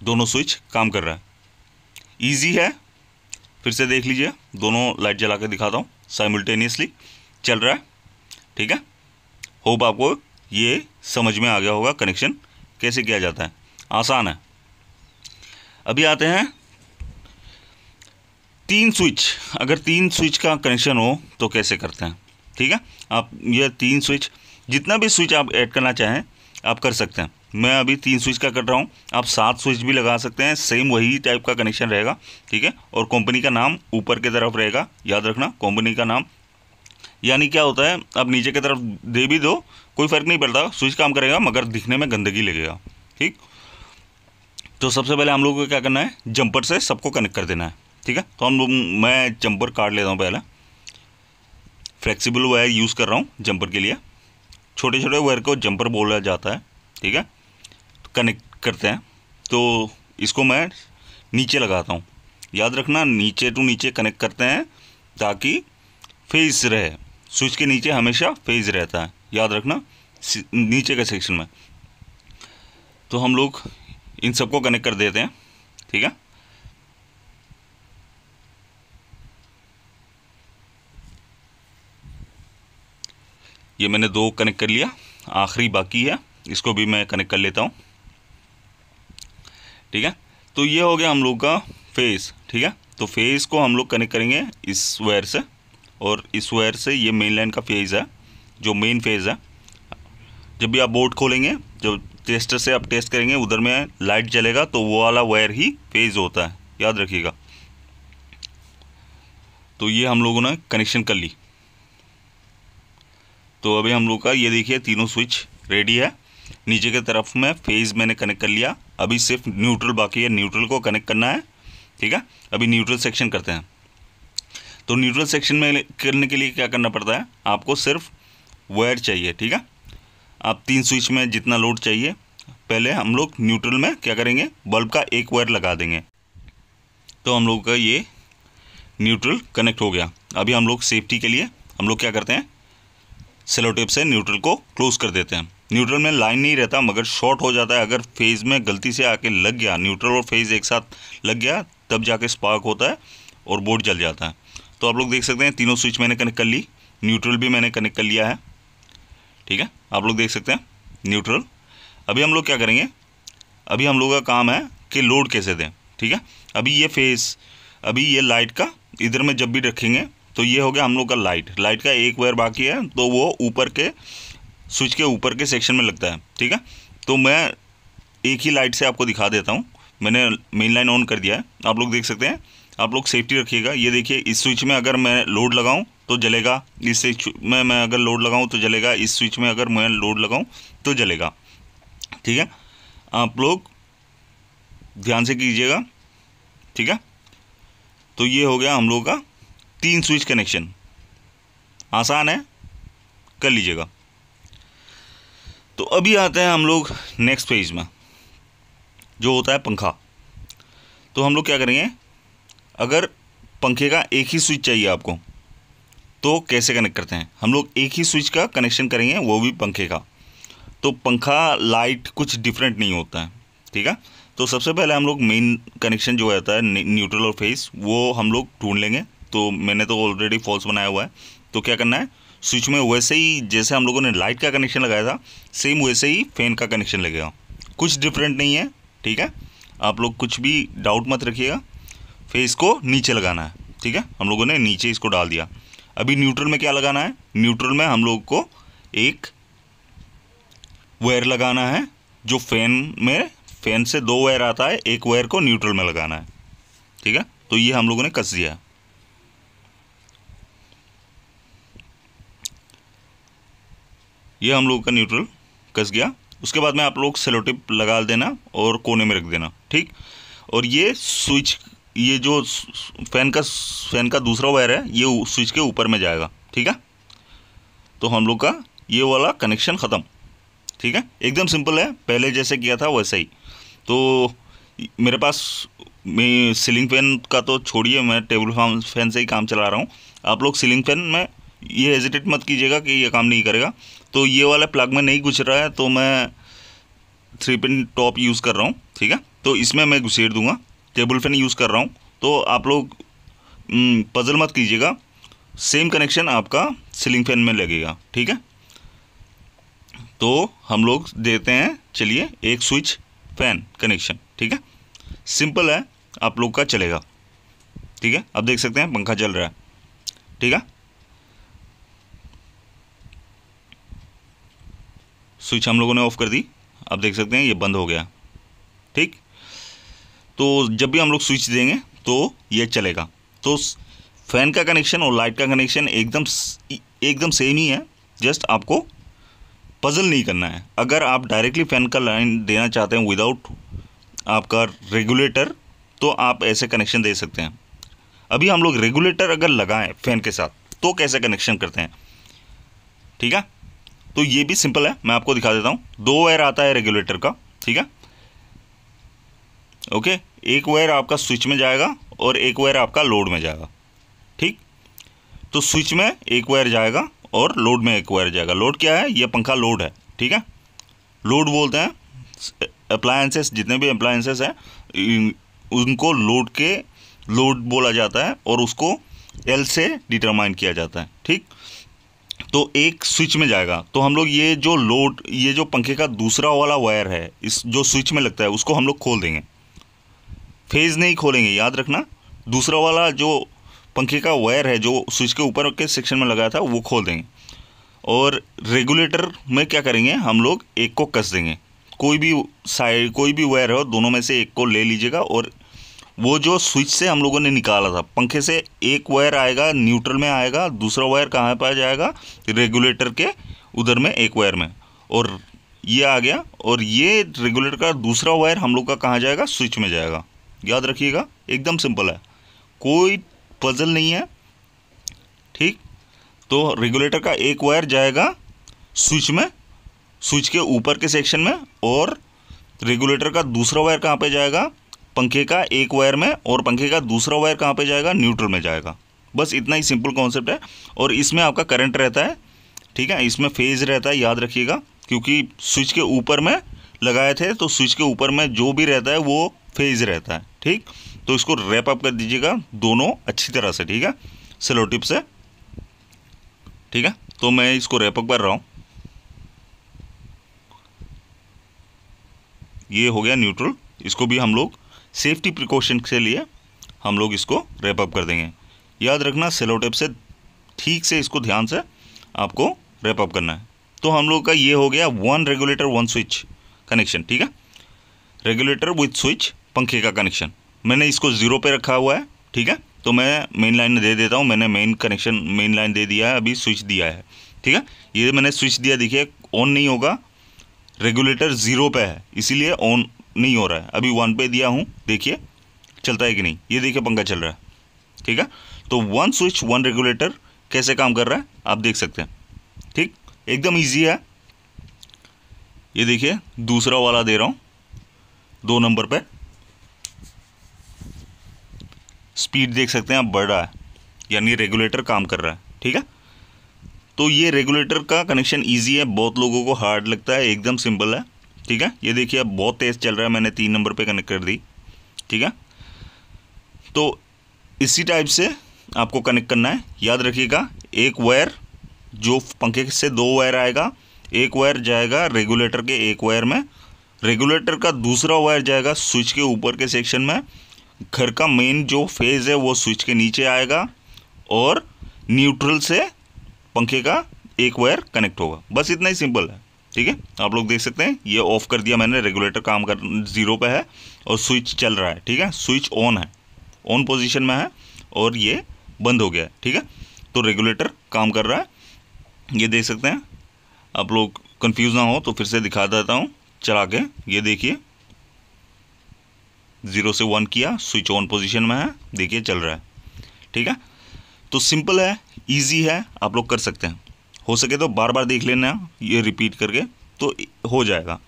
दोनों स्विच काम कर रहा है, इजी है। फिर से देख लीजिए, दोनों लाइट जला के दिखाता हूँ, साइमल्टेनियसली चल रहा है। ठीक है, होप आपको ये समझ में आ गया होगा कनेक्शन कैसे किया जाता है, आसान है। अभी आते हैं 3 स्विच, अगर 3 स्विच का कनेक्शन हो तो कैसे करते हैं। ठीक है, आप ये 3 स्विच, जितना भी स्विच आप ऐड करना चाहें आप कर सकते हैं। मैं अभी 3 स्विच का कर रहा हूँ, आप 7 स्विच भी लगा सकते हैं, सेम वही टाइप का कनेक्शन रहेगा। ठीक है, और कंपनी का नाम ऊपर की तरफ रहेगा, याद रखना कंपनी का नाम। यानी क्या होता है, आप नीचे की तरफ दे भी दो कोई फ़र्क नहीं पड़ता, स्विच काम करेगा, मगर दिखने में गंदगी लगेगा। ठीक, तो सबसे पहले हम लोगों को क्या करना है, जंपर से सबको कनेक्ट कर देना है। ठीक है, तो मैं जंपर काट लेता हूँ पहले, फ्लेक्सिबल वायर यूज़ कर रहा हूँ जंपर के लिए, छोटे छोटे वायर को जंपर बोला जाता है। ठीक है, तो कनेक्ट करते हैं, तो इसको मैं नीचे लगाता हूँ, याद रखना नीचे टू नीचे कनेक्ट करते हैं ताकि फेस रहे, स्विच के नीचे हमेशा फेस रहता है, याद रखना नीचे के सेक्शन में। तो हम लोग इन सबको कनेक्ट कर देते हैं। ठीक है, ये मैंने 2 कनेक्ट कर लिया, आखिरी बाकी है, इसको भी मैं कनेक्ट कर लेता हूँ। ठीक है, तो ये हो गया हम लोग का फेस। ठीक है, तो फेस को हम लोग कनेक्ट करेंगे इस वायर से, और इस वायर से ये मेन लाइन का फेज़ है, जो मेन फेज़ है। जब भी आप बोर्ड खोलेंगे, जब टेस्टर से आप टेस्ट करेंगे, उधर में लाइट जलेगा तो वो वाला वायर ही फेज़ होता है, याद रखिएगा। तो ये हम लोगों ने कनेक्शन कर ली। तो अभी हम लोग का ये देखिए तीनों स्विच रेडी है। नीचे की तरफ में फेज़ मैंने कनेक्ट कर लिया, अभी सिर्फ न्यूट्रल बाकी है, न्यूट्रल को कनेक्ट करना है, ठीक है। अभी न्यूट्रल सेक्शन करते हैं। तो न्यूट्रल सेक्शन में करने के लिए क्या करना पड़ता है, आपको सिर्फ वायर चाहिए, ठीक है। आप 3 स्विच में जितना लोड चाहिए, पहले हम लोग न्यूट्रल में क्या करेंगे, बल्ब का एक वायर लगा देंगे। तो हम लोग का ये न्यूट्रल कनेक्ट हो गया। अभी हम लोग सेफ्टी के लिए हम लोग क्या करते हैं, सेलो टेप से न्यूट्रल को क्लोज कर देते हैं। न्यूट्रल में लाइन नहीं रहता, मगर शॉर्ट हो जाता है। अगर फेज़ में गलती से आके लग गया, न्यूट्रल और फेज़ एक साथ लग गया, तब जाके स्पार्क होता है और बोर्ड जल जाता है। तो आप लोग देख सकते हैं तीनों स्विच मैंने कनेक्ट कर ली, न्यूट्रल भी मैंने कनेक्ट कर लिया है, ठीक है। आप लोग देख सकते हैं न्यूट्रल। अभी हम लोग क्या करेंगे, अभी हम लोग का काम है कि लोड कैसे दें, ठीक है। अभी ये फेस, अभी ये लाइट का इधर में जब भी रखेंगे तो ये हो गया हम लोग का लाइट का एक वायर बाकी है, तो वो ऊपर के स्विच के ऊपर के सेक्शन में लगता है, ठीक है। तो मैं एक ही लाइट से आपको दिखा देता हूँ। मैंने मेन लाइन ऑन कर दिया है, आप लोग देख सकते हैं। आप लोग सेफ्टी रखिएगा। ये देखिए, इस स्विच में अगर मैं लोड लगाऊं तो जलेगा, इस स्विच में मैं अगर लोड लगाऊं तो जलेगा, इस स्विच में अगर मैं लोड लगाऊं तो जलेगा, ठीक है। आप लोग ध्यान से कीजिएगा, ठीक है। तो ये हो गया हम लोग का 3 स्विच कनेक्शन। आसान है, कर लीजिएगा। तो अभी आते हैं हम लोग नेक्स्ट पेज में, जो होता है पंखा। तो हम लोग क्या करेंगे, अगर पंखे का एक ही स्विच चाहिए आपको तो कैसे कनेक्ट करते हैं, हम लोग एक ही स्विच का कनेक्शन करेंगे, वो भी पंखे का। तो पंखा लाइट कुछ डिफरेंट नहीं होता है, ठीक है। तो सबसे पहले हम लोग मेन कनेक्शन जो होता है न्यूट्रल और फेस, वो हम लोग ढूंढ लेंगे। तो मैंने तो ऑलरेडी फॉल्स बनाया हुआ है। तो क्या करना है, स्विच में वैसे ही जैसे हम लोगों ने लाइट का कनेक्शन लगाया था, सेम वैसे ही फैन का कनेक्शन लगेगा, कुछ डिफरेंट नहीं है, ठीक है। आप लोग कुछ भी डाउट मत रखिएगा। फेस को नीचे लगाना है, ठीक है। हम लोगों ने नीचे इसको डाल दिया। अभी न्यूट्रल में क्या लगाना है, न्यूट्रल में हम लोग को एक वायर लगाना है, जो फैन से 2 वायर आता है, एक वायर को न्यूट्रल में लगाना है, ठीक है। तो ये हम लोगों ने कस दिया है। ये हम लोग का न्यूट्रल कस गया। उसके बाद में आप लोग सेलो टेप लगा देना और कोने में रख देना, ठीक। और ये स्विच, ये जो फैन का दूसरा वायर है, ये स्विच के ऊपर में जाएगा, ठीक है। तो हम लोग का ये वाला कनेक्शन ख़त्म, ठीक है। एकदम सिंपल है, पहले जैसे किया था वैसे ही। तो मेरे पास मैं सीलिंग फैन का तो छोड़िए, मैं टेबल फैन से ही काम चला रहा हूँ। आप लोग सीलिंग फैन में ये हेजिटेट मत कीजिएगा कि ये काम नहीं करेगा। तो ये वाला प्लग में नहीं घुस रहा है, तो मैं 3 पिन टॉप यूज़ कर रहा हूँ, ठीक है। तो इसमें मैं घुसेड़ दूंगा, टेबल फैन यूज़ कर रहा हूँ। तो आप लोग पजल मत कीजिएगा, सेम कनेक्शन आपका सीलिंग फैन में लगेगा, ठीक है। तो हम लोग देते हैं, चलिए, एक स्विच फैन कनेक्शन, ठीक है। सिंपल है, आप लोग का चलेगा, ठीक है। अब देख सकते हैं पंखा चल रहा है, ठीक है। स्विच हम लोगों ने ऑफ कर दी, आप देख सकते हैं ये बंद हो गया, ठीक। तो जब भी हम लोग स्विच देंगे तो ये चलेगा। तो फैन का कनेक्शन और लाइट का कनेक्शन एकदम सेम ही है, जस्ट आपको पजल नहीं करना है। अगर आप डायरेक्टली फैन का लाइन देना चाहते हैं विदाउट आपका रेगुलेटर, तो आप ऐसे कनेक्शन दे सकते हैं। अभी हम लोग रेगुलेटर अगर लगाएं फैन के साथ तो कैसे कनेक्शन करते हैं, ठीक है। तो ये भी सिंपल है, मैं आपको दिखा देता हूँ। 2 वायर आता है रेगुलेटर का, ठीक है, ओके। एक वायर आपका स्विच में जाएगा और एक वायर आपका लोड में जाएगा, ठीक। तो स्विच में एक वायर जाएगा और लोड में एक वायर जाएगा। लोड क्या है, ये पंखा लोड है, ठीक है। लोड बोलते हैं अप्लायंसेस, जितने भी अप्लायंसेस हैं उनको लोड बोला जाता है और उसको एल से डिटरमाइन किया जाता है, ठीक। तो एक स्विच में जाएगा। तो हम लोग ये जो पंखे का दूसरा वाला वायर है, इस जो स्विच में लगता है, उसको हम लोग खोल देंगे। फेज़ नहीं खोलेंगे, याद रखना। दूसरा वाला जो पंखे का वायर है जो स्विच के ऊपर के सेक्शन में लगाया था वो खोल देंगे, और रेगुलेटर में क्या करेंगे हम लोग एक को कस देंगे। कोई भी वायर हो, दोनों में से एक को ले लीजिएगा, और वो जो स्विच से हम लोगों ने निकाला था पंखे से, एक वायर आएगा न्यूट्रल में आएगा, दूसरा वायर कहाँ पर जाएगा, रेगुलेटर के उधर में एक वायर में, और ये आ गया, और ये रेगुलेटर का दूसरा वायर हम लोग का कहाँ जाएगा, स्विच में जाएगा। याद रखिएगा, एकदम सिंपल है, कोई पजल नहीं है, ठीक। तो रेगुलेटर का एक वायर जाएगा स्विच में, स्विच के ऊपर के सेक्शन में, और रेगुलेटर का दूसरा वायर कहाँ पे जाएगा, पंखे का एक वायर में, और पंखे का दूसरा वायर कहाँ पे जाएगा, न्यूट्रल में जाएगा। बस इतना ही सिंपल कॉन्सेप्ट है, और इसमें आपका करंट रहता है, ठीक है, इसमें फेज रहता है, याद रखिएगा, क्योंकि स्विच के ऊपर में लगाए थे, तो स्विच के ऊपर में जो भी रहता है वो फेज रहता है, ठीक। तो इसको रैप अप कर दीजिएगा दोनों अच्छी तरह से, ठीक है, सेलो टिप से, ठीक है। तो मैं इसको रैप अप कर रहा हूँ, ये हो गया न्यूट्रल। इसको भी हम लोग सेफ्टी प्रिकॉशन के लिए हम लोग इसको रैप अप कर देंगे। याद रखना, सेलो टेप से ठीक से इसको ध्यान से आपको रैप अप करना है। तो हम लोग का ये हो गया 1 रेगुलेटर 1 स्विच कनेक्शन, ठीक है, रेगुलेटर विथ स्विच पंखे का कनेक्शन। मैंने इसको 0 पे रखा हुआ है, ठीक है। तो मैं मेन लाइन दे देता हूँ, मैंने मेन लाइन दे दिया है, अभी स्विच दिया है, ठीक है। ये मैंने स्विच दिया, देखिए ऑन नहीं होगा, रेगुलेटर 0 पे है इसीलिए ऑन नहीं हो रहा है। अभी 1 पे दिया हूँ, देखिए चलता है कि नहीं, ये देखिए पंखा चल रहा है, ठीक है। तो 1 स्विच 1 रेगुलेटर कैसे काम कर रहा है आप देख सकते हैं, ठीक, एकदम इजी है। ये देखिए दूसरा वाला दे रहा हूँ 2 नंबर पे, स्पीड देख सकते हैं आप बढ़ रहा है, यानी रेगुलेटर काम कर रहा है, ठीक है। तो ये रेगुलेटर का कनेक्शन इजी है, बहुत लोगों को हार्ड लगता है, एकदम सिंपल है, ठीक है। ये देखिए अब बहुत तेज़ चल रहा है, मैंने 3 नंबर पे कनेक्ट कर दी, ठीक है। तो इसी टाइप से आपको कनेक्ट करना है। याद रखिएगा, एक वायर जो पंखे से 2 वायर आएगा, एक वायर जाएगा रेगुलेटर के एक वायर में, रेगुलेटर का दूसरा वायर जाएगा स्विच के ऊपर के सेक्शन में, घर का मेन जो फेज़ है वो स्विच के नीचे आएगा, और न्यूट्रल से पंखे का एक वायर कनेक्ट होगा। बस इतना ही सिंपल है, ठीक है। आप लोग देख सकते हैं, ये ऑफ कर दिया मैंने, रेगुलेटर काम कर 0 पे है और स्विच चल रहा है, ठीक है, स्विच ऑन है, ऑन पोजीशन में है, और ये बंद हो गया है, ठीक है। तो रेगुलेटर काम कर रहा है, ये देख सकते हैं। आप लोग कंफ्यूज ना हो तो फिर से दिखा देता हूँ चला के, ये देखिए 0 से 1 किया, स्विच ऑन पोजीशन में है, देखिए चल रहा है, ठीक है। तो सिंपल है, इजी है, आप लोग कर सकते हैं। हो सके तो बार बार देख लेना ये रिपीट करके, तो हो जाएगा।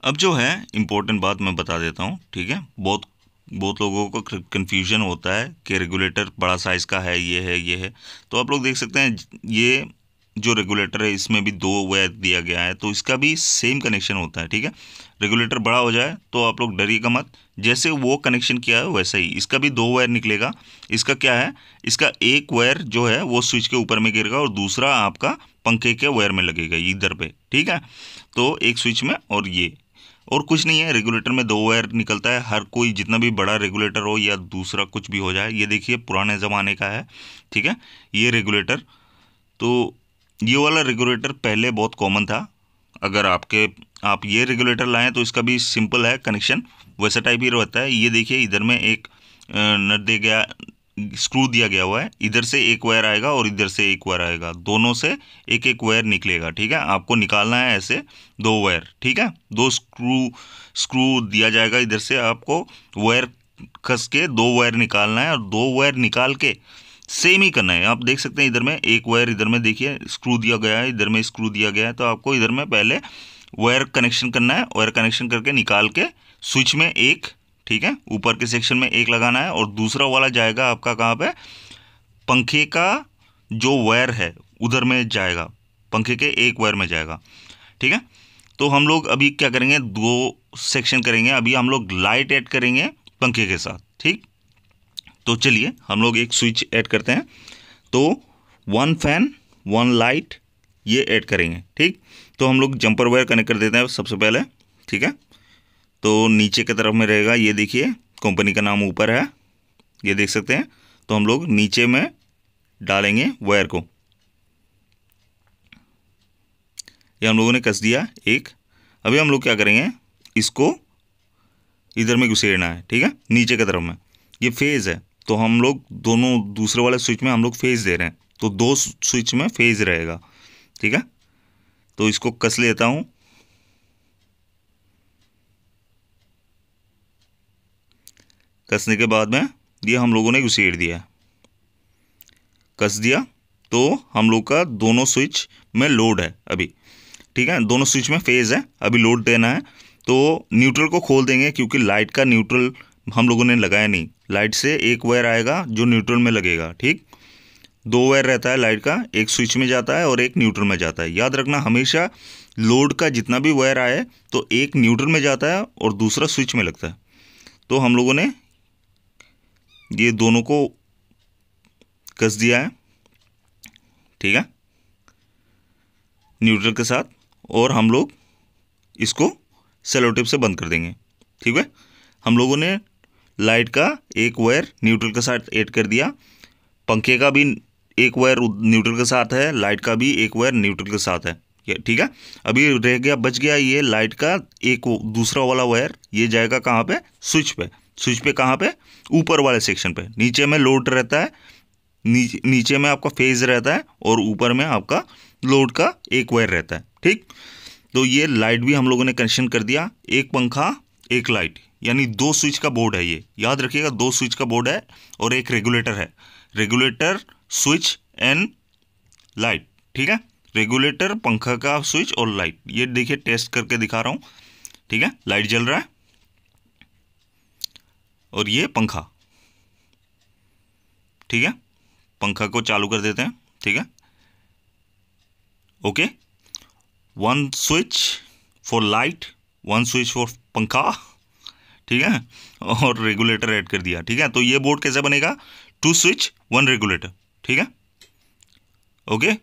अब जो है इम्पोर्टेंट बात मैं बता देता हूँ, ठीक है। बहुत लोगों को कन्फ्यूजन होता है कि रेगुलेटर बड़ा साइज़ का है, ये है। तो आप लोग देख सकते हैं, ये जो रेगुलेटर है इसमें भी 2 वायर दिया गया है, तो इसका भी सेम कनेक्शन होता है, ठीक है। रेगुलेटर बड़ा हो जाए तो आप लोग डरिएगा मत, जैसे वो कनेक्शन किया है वैसा ही इसका भी 2 वायर निकलेगा। इसका क्या है, इसका एक वायर जो है वो स्विच के ऊपर में गिरेगा, और दूसरा आपका पंखे के वायर में लगेगा इधर पे, ठीक है। तो एक स्विच में, और ये और कुछ नहीं है, रेगुलेटर में 2 वायर निकलता है। हर कोई जितना भी बड़ा रेगुलेटर हो या दूसरा कुछ भी हो जाए, ये देखिए पुराने ज़माने का है, ठीक है, ये रेगुलेटर। तो ये वाला रेगुलेटर पहले बहुत कॉमन था। अगर आप ये रेगुलेटर लाएं तो इसका भी सिंपल है कनेक्शन, वैसा टाइप ही रहता है। ये देखिए इधर में एक नट दे गया, स्क्रू दिया गया हुआ है, इधर से एक वायर आएगा और इधर से एक वायर आएगा, दोनों से एक एक वायर निकलेगा, ठीक है। आपको निकालना है ऐसे 2 वायर, ठीक है, 2 स्क्रू दिया जाएगा, इधर से आपको वायर कस के 2 वायर निकालना है, और 2 वायर निकाल के सेम ही करना है। आप देख सकते हैं इधर में एक वायर, इधर में देखिए स्क्रू दिया गया है, इधर में स्क्रू दिया गया है, तो आपको इधर में पहले वायर कनेक्शन करना है, वायर कनेक्शन करके निकाल के स्विच में एक, ठीक है, ऊपर के सेक्शन में एक लगाना है, और दूसरा वाला जाएगा आपका कहाँ पे, पंखे का जो वायर है उधर में जाएगा, पंखे के एक वायर में जाएगा, ठीक है। तो हम लोग अभी क्या करेंगे, 2 सेक्शन करेंगे। अभी हम लोग लाइट ऐड करेंगे पंखे के साथ, ठीक। तो चलिए हम लोग एक स्विच ऐड करते हैं। तो 1 फैन 1 लाइट ये ऐड करेंगे, ठीक। तो हम लोग जंपर वायर कनेक्ट कर देते हैं सबसे पहले, ठीक है। तो नीचे की तरफ में रहेगा, ये देखिए कंपनी का नाम ऊपर है, ये देख सकते हैं। तो हम लोग नीचे में डालेंगे वायर को। ये हम लोगों ने कस दिया एक। अभी हम लोग क्या करेंगे, इसको इधर में घुसेड़ना है, ठीक है, नीचे की तरफ में। ये फेज़ है, तो हम लोग दोनों दूसरे वाले स्विच में हम लोग फेज़ दे रहे हैं, तो 2 स्विच में फेज़ रहेगा, ठीक है। तो इसको कस लेता हूँ। कसने के बाद में ये हम लोगों ने घुसेड़ दिया, कस दिया। तो हम लोग का दोनों स्विच में लोड है अभी, ठीक है, दोनों स्विच में फेज़ है, अभी लोड देना है। तो न्यूट्रल को खोल देंगे, क्योंकि लाइट का न्यूट्रल हम लोगों ने लगाया नहीं। लाइट से एक वायर आएगा जो न्यूट्रल में लगेगा, ठीक। 2 वायर रहता है लाइट का, एक स्विच में जाता है और एक न्यूट्रल में जाता है। याद रखना हमेशा लोड का जितना भी वायर आए तो एक न्यूट्रल में जाता है और दूसरा स्विच में लगता है। तो हम लोगों ने ये दोनों को कस दिया है, ठीक है, न्यूट्रल के साथ, और हम लोग इसको सेलो टेप से बंद कर देंगे, ठीक है। हम लोगों ने लाइट का एक वायर न्यूट्रल के साथ ऐड कर दिया, पंखे का भी एक वायर न्यूट्रल के साथ है, लाइट का भी एक वायर न्यूट्रल के साथ है, ठीक है। अभी रह गया, बच गया ये लाइट का एक दूसरा वाला वायर। ये जाएगा कहाँ पे, स्विच पे। स्विच पे कहाँ पे, ऊपर वाले सेक्शन पे। नीचे में लोड रहता है, नीचे में आपका फेज रहता है, और ऊपर में आपका लोड का एक वायर रहता है, ठीक। तो ये लाइट भी हम लोगों ने कनेक्शन कर दिया, एक पंखा एक लाइट, यानी 2 स्विच का बोर्ड है ये, याद रखिएगा 2 स्विच का बोर्ड है, और एक रेगुलेटर है। रेगुलेटर, स्विच एंड लाइट, ठीक है। रेगुलेटर, पंखा का स्विच और लाइट। ये देखिए टेस्ट करके दिखा रहा हूँ, ठीक है। लाइट जल रहा है और ये पंखा, ठीक है। पंखा को चालू कर देते हैं, ठीक है, okay. 1 switch for light, 1 switch for पंखा, ठीक है, और रेगुलेटर ऐड कर दिया, ठीक है। तो ये बोर्ड कैसे बनेगा, 2 स्विच 1 रेगुलेटर, ठीक है, okay.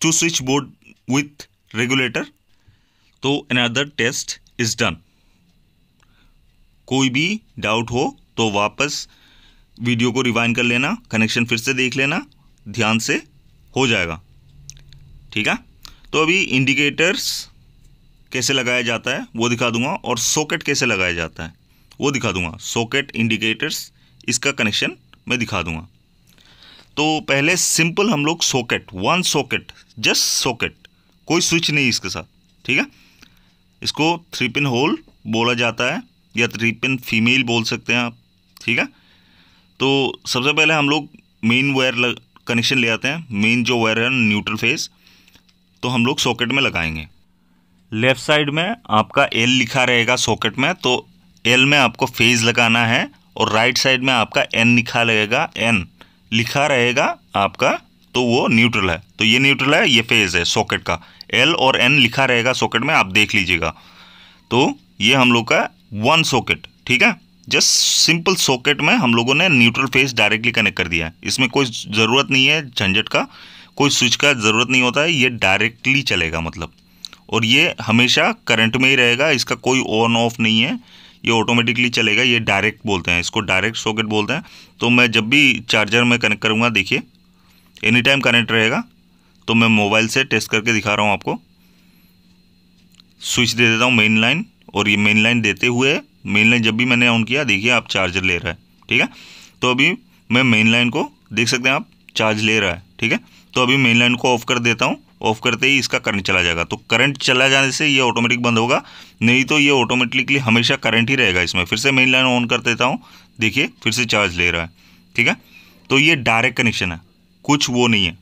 2 switch board with regulator. तो अनदर टेस्ट इज डन। कोई भी डाउट हो तो वापस वीडियो को रिवाइंड कर लेना, कनेक्शन फिर से देख लेना, ध्यान से हो जाएगा, ठीक है। तो अभी इंडिकेटर्स कैसे लगाया जाता है वो दिखा दूंगा, और सॉकेट कैसे लगाया जाता है वो दिखा दूंगा। सॉकेट, इंडिकेटर्स, इसका कनेक्शन मैं दिखा दूंगा। तो पहले सिंपल हम लोग सॉकेट, 1 सॉकेट, जस्ट सॉकेट, कोई स्विच नहीं इसके साथ, ठीक है। इसको 3 पिन होल बोला जाता है, या 3 पिन फीमेल बोल सकते हैं आप, ठीक है। तो सबसे पहले हम लोग मेन वायर कनेक्शन ले आते हैं। मेन जो वायर है न्यूट्रल फेज, तो हम लोग सॉकेट में लगाएंगे। लेफ्ट साइड में आपका एल लिखा रहेगा सॉकेट में, तो एल में आपको फेज लगाना है, और राइट साइड में आपका एन लिखा रहेगा, एन लिखा रहेगा आपका, तो वो न्यूट्रल है। तो ये न्यूट्रल है, ये फेज है सॉकेट का। एल और एन लिखा रहेगा सॉकेट में, आप देख लीजिएगा। तो ये हम लोग का 1 सॉकेट, ठीक है। जस्ट सिंपल सॉकेट में हम लोगों ने न्यूट्रल फेज डायरेक्टली कनेक्ट कर दिया है। इसमें कोई ज़रूरत नहीं है झंझट का, कोई स्विच का ज़रूरत नहीं होता है, ये डायरेक्टली चलेगा मतलब। और ये हमेशा करंट में ही रहेगा, इसका कोई ऑन ऑफ नहीं है, ये ऑटोमेटिकली चलेगा। ये डायरेक्ट बोलते हैं, इसको डायरेक्ट सॉकेट बोलते हैं। तो मैं जब भी चार्जर में कनेक्ट करूँगा, देखिए एनी टाइम कनेक्ट रहेगा। तो मैं मोबाइल से टेस्ट करके दिखा रहा हूँ आपको। स्विच दे देता हूँ मेन लाइन, और ये मेन लाइन देते हुए, मेन लाइन जब भी मैंने ऑन किया, देखिए आप चार्जर ले रहा है, ठीक है। तो अभी मैं मेन लाइन को देख सकते हैं आप, चार्ज ले रहा है, ठीक है। तो अभी मेन लाइन को ऑफ कर देता हूँ, ऑफ करते ही इसका करंट चला जाएगा। तो करंट चला जाने से ये ऑटोमेटिक बंद होगा, नहीं तो ये ऑटोमेटिकली हमेशा करंट ही रहेगा इसमें। फिर से मेन लाइन ऑन कर देता हूँ, देखिए फिर से चार्ज ले रहा है, ठीक है। तो ये डायरेक्ट कनेक्शन है, कुछ वो नहीं है,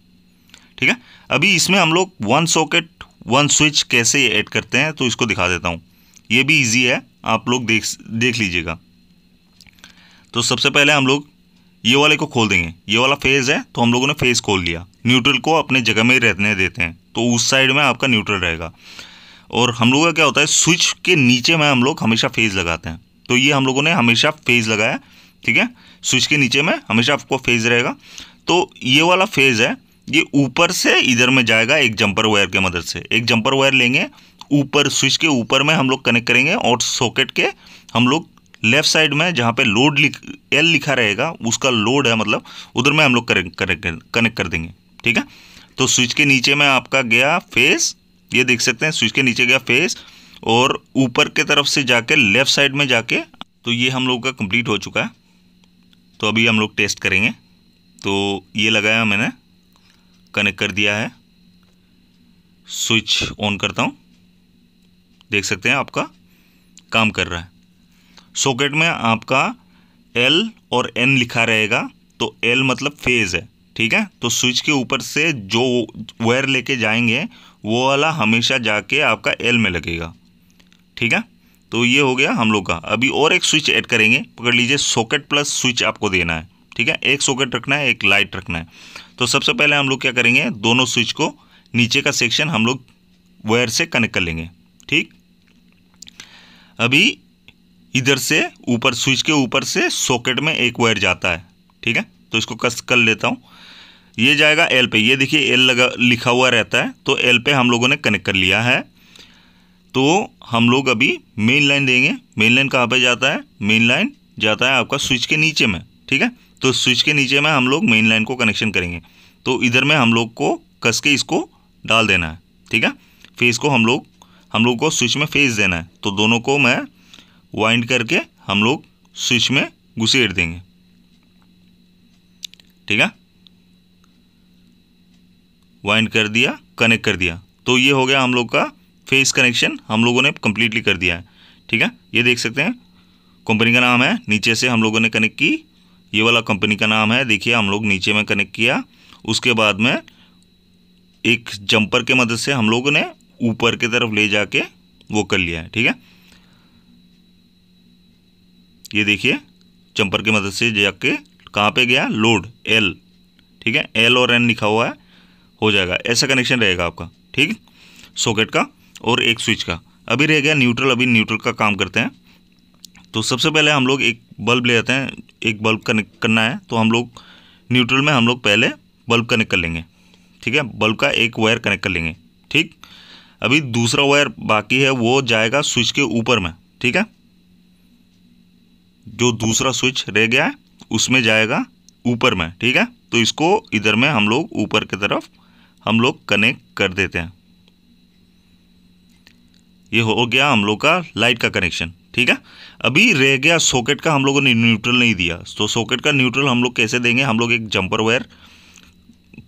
ठीक है। अभी इसमें हम लोग 1 सॉकेट 1 स्विच कैसे ऐड करते हैं, तो इसको दिखा देता हूँ। ये भी ईजी है, आप लोग देख लीजिएगा। तो सबसे पहले हम लोग ये वाले को खोल देंगे। ये वाला फेज़ है, तो हम लोगों ने फेज़ खोल लिया। न्यूट्रल को अपने जगह में ही रहने देते हैं, तो उस साइड में आपका न्यूट्रल रहेगा। और हम लोगों का क्या होता है, स्विच के नीचे में हम लोग हमेशा फेज़ लगाते हैं। तो ये हम लोगों ने हमेशा फेज़ लगाया, ठीक है। स्विच के नीचे में हमेशा आपको फेज़ रहेगा। तो ये वाला फेज़ है, ये ऊपर से इधर में जाएगा एक जंपर वायर की मदद से। एक जंपर वायर लेंगे, ऊपर स्विच के ऊपर में हम लोग कनेक्ट करेंगे, और सॉकेट के हम लोग लेफ्ट साइड में जहाँ पे लोड एल लिखा रहेगा, उसका लोड है मतलब, उधर में हम लोग कनेक्ट कर देंगे। ठीक है, तो स्विच के नीचे में आपका गया फेस, ये देख सकते हैं स्विच के नीचे गया फेस, और ऊपर के तरफ से जाके लेफ्ट साइड में जाके, तो ये हम लोग का कंप्लीट हो चुका है। तो अभी हम लोग टेस्ट करेंगे। तो ये लगाया मैंने, कनेक्ट कर दिया है, स्विच ऑन करता हूँ, देख सकते हैं आपका काम कर रहा है। सॉकेट में आपका L और N लिखा रहेगा, तो L मतलब फेज है। ठीक है, तो स्विच के ऊपर से जो वायर लेके जाएंगे वो वाला हमेशा जाके आपका L में लगेगा। ठीक है, तो ये हो गया हम लोग का। अभी और एक स्विच ऐड करेंगे, पकड़ लीजिए, सॉकेट प्लस स्विच आपको देना है। ठीक है, एक सॉकेट रखना है, एक लाइट रखना है। तो सबसे पहले हम लोग क्या करेंगे, दोनों स्विच को नीचे का सेक्शन हम लोग वायर से कनेक्ट कर लेंगे। ठीक, अभी इधर से ऊपर स्विच के ऊपर से सॉकेट में एक वायर जाता है। ठीक है, तो इसको कस कर लेता हूँ, ये जाएगा L पे, ये देखिए L लगा लिखा हुआ रहता है, तो L पे हम लोगों ने कनेक्ट कर लिया है। तो हम लोग अभी मेन लाइन देंगे। मेन लाइन कहाँ पे जाता है, मेन लाइन जाता है आपका स्विच के नीचे में। ठीक है, तो स्विच के नीचे में हम लोग मेन लाइन को कनेक्शन करेंगे। तो इधर में हम लोग को कस के इसको डाल देना है। ठीक है, फेस को हम लोग को स्विच में फेस देना है। तो दोनों को मैं वाइंड करके हम लोग स्विच में घुसेड़ देंगे। ठीक है, वाइंड कर दिया, कनेक्ट कर दिया, तो ये हो गया हम लोग का फेस कनेक्शन, हम लोगों ने कंप्लीटली कर दिया है। ठीक है, ये देख सकते हैं कंपनी का नाम है, नीचे से हम लोगों ने कनेक्ट की, ये वाला कंपनी का नाम है, देखिए हम लोग नीचे में कनेक्ट किया, उसके बाद में एक जंपर के मदद से हम लोगों ने ऊपर की तरफ ले जाके वो कर लिया है। ठीक है, ये देखिए जंपर की मदद से जाके कहाँ पे गया, लोड L। ठीक है, L और N लिखा हुआ है, हो जाएगा, ऐसा कनेक्शन रहेगा आपका। ठीक, सॉकेट का और एक स्विच का। अभी रह गया न्यूट्रल, अभी न्यूट्रल का काम करते हैं। तो सबसे पहले हम लोग एक बल्ब ले आते हैं, एक बल्ब कनेक्ट करना है, तो हम लोग न्यूट्रल में हम लोग पहले बल्ब कनेक्ट कर लेंगे। ठीक है, बल्ब का एक वायर कनेक्ट कर लेंगे। ठीक, अभी दूसरा वायर बाकी है, वो जाएगा स्विच के ऊपर में। ठीक है, जो दूसरा स्विच रह गया है उसमें जाएगा ऊपर में। ठीक है, तो इसको इधर में हम लोग ऊपर की तरफ हम लोग कनेक्ट कर देते हैं। ये हो गया हम लोग का लाइट का कनेक्शन। ठीक है, अभी रह गया सॉकेट का, हम लोगों ने न्यूट्रल नहीं दिया, तो सॉकेट का न्यूट्रल हम लोग कैसे देंगे, हम लोग एक जंपर वायर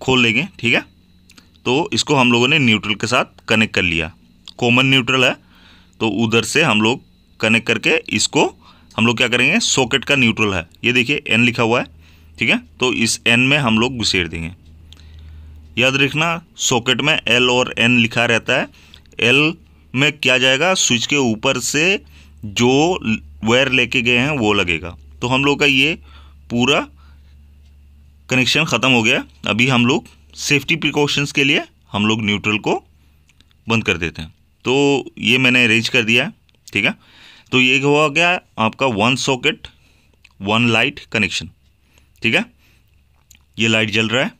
खोल लेंगे। ठीक है, तो इसको हम लोगों ने न्यूट्रल के साथ कनेक्ट कर लिया, कॉमन न्यूट्रल है, तो उधर से हम लोग कनेक्ट करके इसको हम लोग क्या करेंगे, सॉकेट का न्यूट्रल है, ये देखिए N लिखा हुआ है। ठीक है, तो इस N में हम लोग घुसेड़ देंगे। याद रखना सॉकेट में L और N लिखा रहता है, L में क्या जाएगा, स्विच के ऊपर से जो वायर लेके गए हैं वो लगेगा। तो हम लोग का ये पूरा कनेक्शन ख़त्म हो गया। अभी हम लोग सेफ्टी प्रिकॉशंस के लिए हम लोग न्यूट्रल को बंद कर देते हैं। तो ये मैंने अरेंज कर दिया है। ठीक है, तो ये हो गया आपका 1 सॉकेट 1 लाइट कनेक्शन। ठीक है, ये लाइट जल रहा है।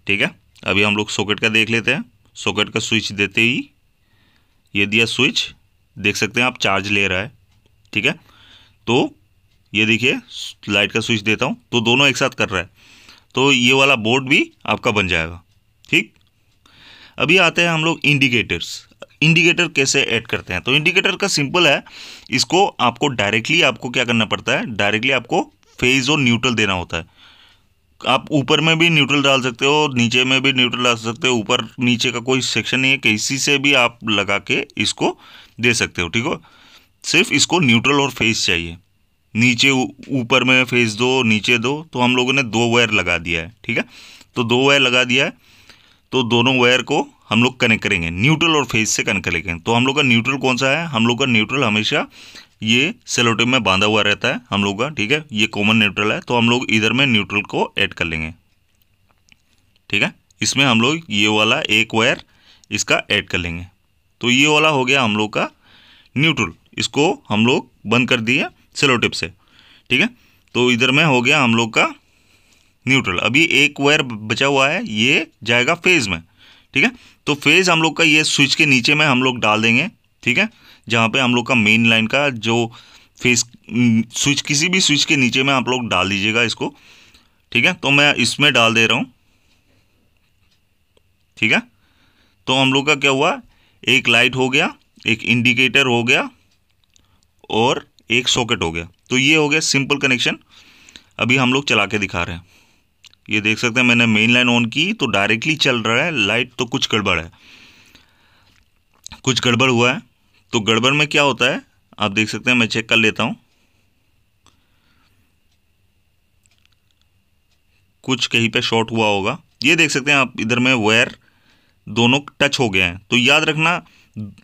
ठीक है, अभी हम लोग सॉकेट का देख लेते हैं। सॉकेट का स्विच देते ही ये दिया स्विच, देख सकते हैं आप चार्ज ले रहा है। ठीक है, तो ये देखिए लाइट का स्विच देता हूँ तो दोनों एक साथ कर रहा है, तो ये वाला बोर्ड भी आपका बन जाएगा। ठीक, अभी आते हैं हम लोग इंडिकेटर्स। इंडिकेटर कैसे ऐड करते हैं, तो इंडिकेटर का सिंपल है, इसको आपको डायरेक्टली आपको क्या करना पड़ता है, डायरेक्टली आपको फेज और न्यूट्रल देना होता है। आप ऊपर में भी न्यूट्रल डाल सकते हो, नीचे में भी न्यूट्रल डाल सकते हो, ऊपर नीचे का कोई सेक्शन नहीं है, किसी से भी आप लगा के इसको दे सकते हो। ठीक हो, सिर्फ इसको न्यूट्रल और फेज चाहिए, नीचे ऊपर में फेज दो, नीचे दो, तो हम लोगों ने 2 वायर लगा दिया है। ठीक है, तो 2 वायर लगा दिया है, तो दोनों वायर को हम लोग कनेक्ट करेंगे, न्यूट्रल और फेज से कनेक्ट करेंगे। तो हम लोग का न्यूट्रल कौन सा है, हम लोग का न्यूट्रल हमेशा ये सेलो टेप में बांधा हुआ रहता है हम लोग का। ठीक है, ये कॉमन न्यूट्रल है, तो हम लोग इधर में न्यूट्रल को ऐड कर लेंगे। ठीक है, इसमें हम लोग ये वाला एक वायर इसका ऐड कर लेंगे, तो ये वाला हो गया हम लोग का न्यूट्रल। इसको हम लोग बंद कर दिए सेलो टेप से। ठीक है, तो इधर में हो गया हम लोग का न्यूट्रल। अभी एक वायर बचा हुआ है, ये जाएगा फेज में। ठीक है, तो फेज हम लोग का ये स्विच के नीचे में हम लोग डाल देंगे। ठीक है, जहाँ पे हम लोग का मेन लाइन का जो फेस स्विच, किसी भी स्विच के नीचे में आप लोग डाल दीजिएगा इसको, ठीक है। तो मैं इसमें डाल दे रहा हूँ, ठीक है। तो हम लोग का क्या हुआ, एक लाइट हो गया, एक इंडिकेटर हो गया और एक सॉकेट हो गया। तो ये हो गया सिंपल कनेक्शन। अभी हम लोग चला के दिखा रहे हैं, ये देख सकते हैं मैंने मेन लाइन ऑन की तो डायरेक्टली चल रहा है लाइट, तो कुछ गड़बड़ है, कुछ गड़बड़ हुआ है। तो गड़बड़ में क्या होता है आप देख सकते हैं, मैं चेक कर लेता हूँ, कुछ कहीं पे शॉर्ट हुआ होगा। ये देख सकते हैं आप, इधर में वायर दोनों टच हो गए हैं। तो याद रखना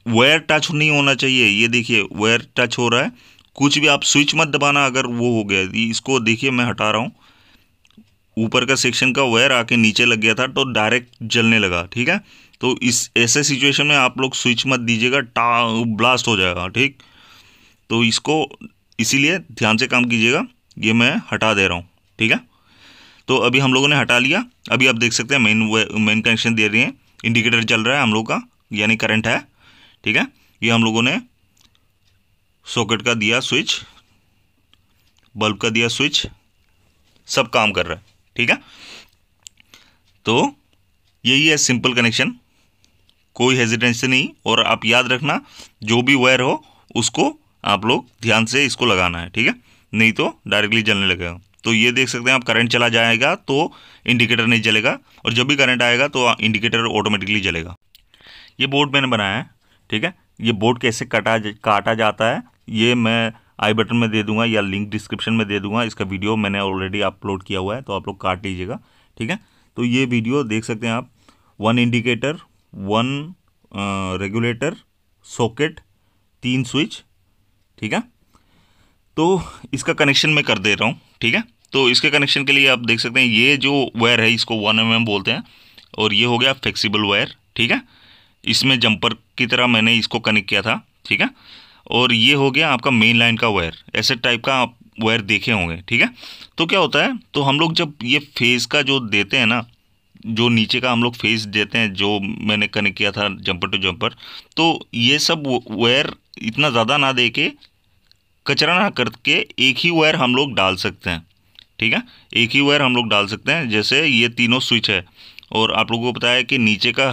वायर टच नहीं होना चाहिए, ये देखिए वायर टच हो रहा है, कुछ भी आप स्विच मत दबाना अगर वो हो गया। इसको देखिए मैं हटा रहा हूँ, ऊपर का सेक्शन का वायर आके नीचे लग गया था तो डायरेक्ट जलने लगा, ठीक है। तो इस ऐसे सिचुएशन में आप लोग स्विच मत दीजिएगा, ब्लास्ट हो जाएगा, ठीक। तो इसको इसीलिए ध्यान से काम कीजिएगा। ये मैं हटा दे रहा हूँ, ठीक है। तो अभी हम लोगों ने हटा लिया। अभी आप देख सकते हैं मेन कनेक्शन दे रही है, इंडिकेटर चल रहा है हम लोग का, यानी करंट है, ठीक है। ये हम लोगों ने सॉकेट का दिया स्विच, बल्ब का दिया स्विच, सब काम कर रहा है, ठीक है। तो यही है सिंपल कनेक्शन, कोई हेजिटेंसी नहीं। और आप याद रखना जो भी वायर हो उसको आप लोग ध्यान से इसको लगाना है, ठीक है, नहीं तो डायरेक्टली जलने लगेगा। तो ये देख सकते हैं आप, करंट चला जाएगा तो इंडिकेटर नहीं जलेगा, और जब भी करंट आएगा तो इंडिकेटर ऑटोमेटिकली जलेगा। ये बोर्ड मैंने बनाया है, ठीक है। ये बोर्ड कैसे काटा जाता है ये मैं आई बटन में दे दूंगा या लिंक डिस्क्रिप्शन में दे दूंगा। इसका वीडियो मैंने ऑलरेडी अपलोड किया हुआ है, तो आप लोग काट लीजिएगा, ठीक है। तो ये वीडियो देख सकते हैं आप, 1 इंडिकेटर, 1 रेगुलेटर, सॉकेट, 3 स्विच, ठीक है। तो इसका कनेक्शन मैं कर दे रहा हूँ, ठीक है। तो इसके कनेक्शन के लिए आप देख सकते हैं ये जो वायर है इसको 1 mm बोलते हैं, और ये हो गया फ्लेक्सिबल वायर, ठीक है। इसमें जंपर की तरह मैंने इसको कनेक्ट किया था, ठीक है। और ये हो गया आपका मेन लाइन का वायर, ऐसे टाइप का आप वायर देखे होंगे, ठीक है। तो क्या होता है, तो हम लोग जब ये फेज़ का जो देते हैं ना, जो नीचे का हम लोग फेस देते हैं, जो मैंने कनेक्ट किया था जंपर टू जंपर, तो ये सब वायर इतना ज़्यादा ना दे के, कचरा ना करके एक ही वायर हम लोग डाल सकते हैं, ठीक है। एक ही वायर हम लोग डाल सकते हैं। जैसे ये तीनों स्विच है और आप लोगों को पता है कि नीचे का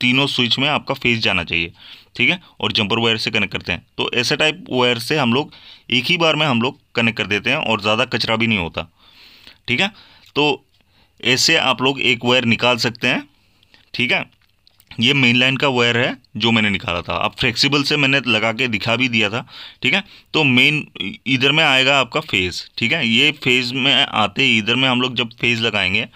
तीनों स्विच में आपका फेस जाना चाहिए, ठीक है, और जंपर वायर से कनेक्ट करते हैं। तो ऐसे टाइप वायर से हम लोग एक ही बार में हम लोग कनेक्ट कर देते हैं और ज़्यादा कचरा भी नहीं होता, ठीक है। तो ऐसे आप लोग एक वायर निकाल सकते हैं, ठीक है। ये मेन लाइन का वायर है जो मैंने निकाला था, अब फ्लेक्सिबल से मैंने लगा के दिखा भी दिया था, ठीक है। तो मेन इधर में आएगा आपका फेज़, ठीक है। ये फेज़ में आते ही इधर में हम लोग जब फेज़ लगाएंगे,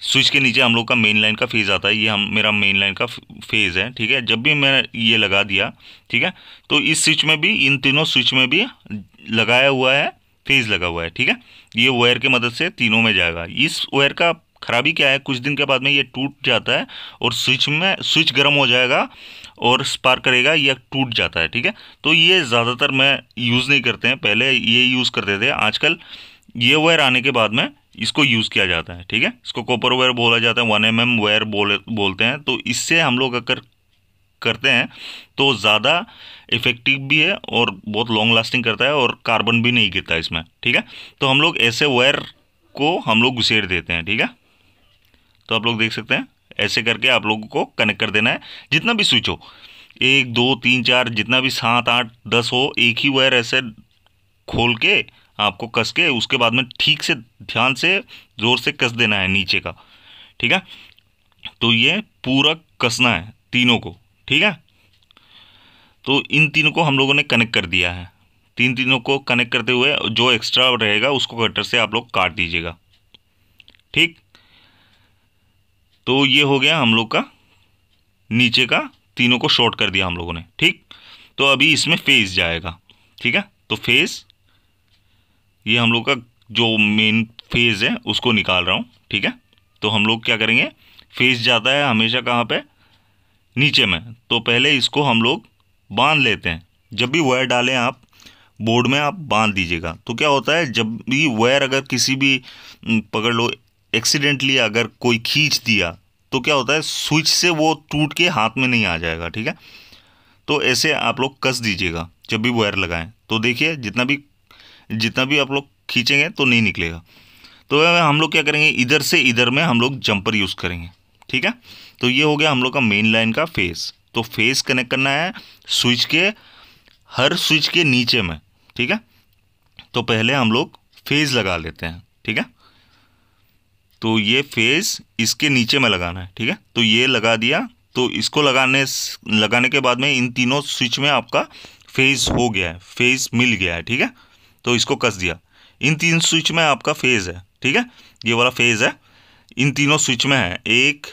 स्विच के नीचे हम लोग का मेन लाइन का फेज़ आता है, ये हम मेरा मेन लाइन का फेज़ है, ठीक है। जब भी मैं ये लगा दिया, ठीक है, तो इस स्विच में भी, इन तीनों स्विच में भी लगाया हुआ है, फेज़ लगा हुआ है, ठीक है। ये वायर की मदद से तीनों में जाएगा। इस वायर का खराबी क्या है, कुछ दिन के बाद में ये टूट जाता है और स्विच गर्म हो जाएगा और स्पार्क करेगा या टूट जाता है, ठीक है। तो ये ज़्यादातर मैं यूज़ नहीं करते हैं, पहले ये यूज़ करते थे, आजकल ये वायर आने के बाद में इसको यूज़ किया जाता है, ठीक है। इसको कॉपर वायर बोला जाता है, 1 mm वायर बोलते हैं। तो इससे हम लोग अगर करते हैं तो ज़्यादा इफ़ेक्टिव भी है और बहुत लॉन्ग लास्टिंग करता है और कार्बन भी नहीं गिरता इसमें, ठीक है। तो हम लोग ऐसे वायर को हम लोग घुसेड़ देते हैं, ठीक है। तो आप लोग देख सकते हैं ऐसे करके आप लोगों को कनेक्ट कर देना है, जितना भी स्विच हो, 1 2 3 4 जितना भी 7 8 10 हो, एक ही वायर ऐसे खोल के आपको कस के, उसके बाद में ठीक से ध्यान से ज़ोर से कस देना है नीचे का, ठीक है। तो ये पूरा कसना है तीनों को, ठीक है। तो इन तीनों को हम लोगों ने कनेक्ट कर दिया है। तीनों को कनेक्ट करते हुए जो एक्स्ट्रा रहेगा उसको कटर से आप लोग काट दीजिएगा, ठीक। तो ये हो गया हम लोग का नीचे का, तीनों को शॉर्ट कर दिया हम लोगों ने, ठीक। तो अभी इसमें फेज़ जाएगा, ठीक है। तो फेज़, ये हम लोग का जो मेन फेज़ है उसको निकाल रहा हूँ, ठीक है। तो हम लोग क्या करेंगे, फेज़ जाता है हमेशा कहाँ पे, नीचे में। तो पहले इसको हम लोग बांध लेते हैं। जब भी वायर डालें आप बोर्ड में, आप बांध दीजिएगा। तो क्या होता है, जब भी वायर अगर किसी भी पकड़ लो एक्सीडेंटली अगर कोई खींच दिया तो क्या होता है, स्विच से वो टूट के हाथ में नहीं आ जाएगा, ठीक है। तो ऐसे आप लोग कस दीजिएगा जब भी वायर लगाएं। तो देखिए जितना भी आप लोग खींचेंगे तो नहीं निकलेगा। तो हम लोग क्या करेंगे, इधर से इधर में हम लोग जंपर यूज़ करेंगे, ठीक है। तो ये हो गया हम लोग का मेन लाइन का फेस। तो फेस कनेक्ट करना है स्विच के, हर स्विच के नीचे में, ठीक है। तो पहले हम लोग फेज लगा लेते हैं, ठीक है। तो ये फेज इसके नीचे में लगाना है, ठीक है। तो ये लगा दिया। तो इसको लगाने के बाद में इन तीनों स्विच में आपका फेज हो गया है, फेज मिल गया है, ठीक है। तो इसको कस दिया। इन तीन स्विच में आपका फेज है, ठीक है। ये वाला फेज है, इन तीनों स्विच में है। एक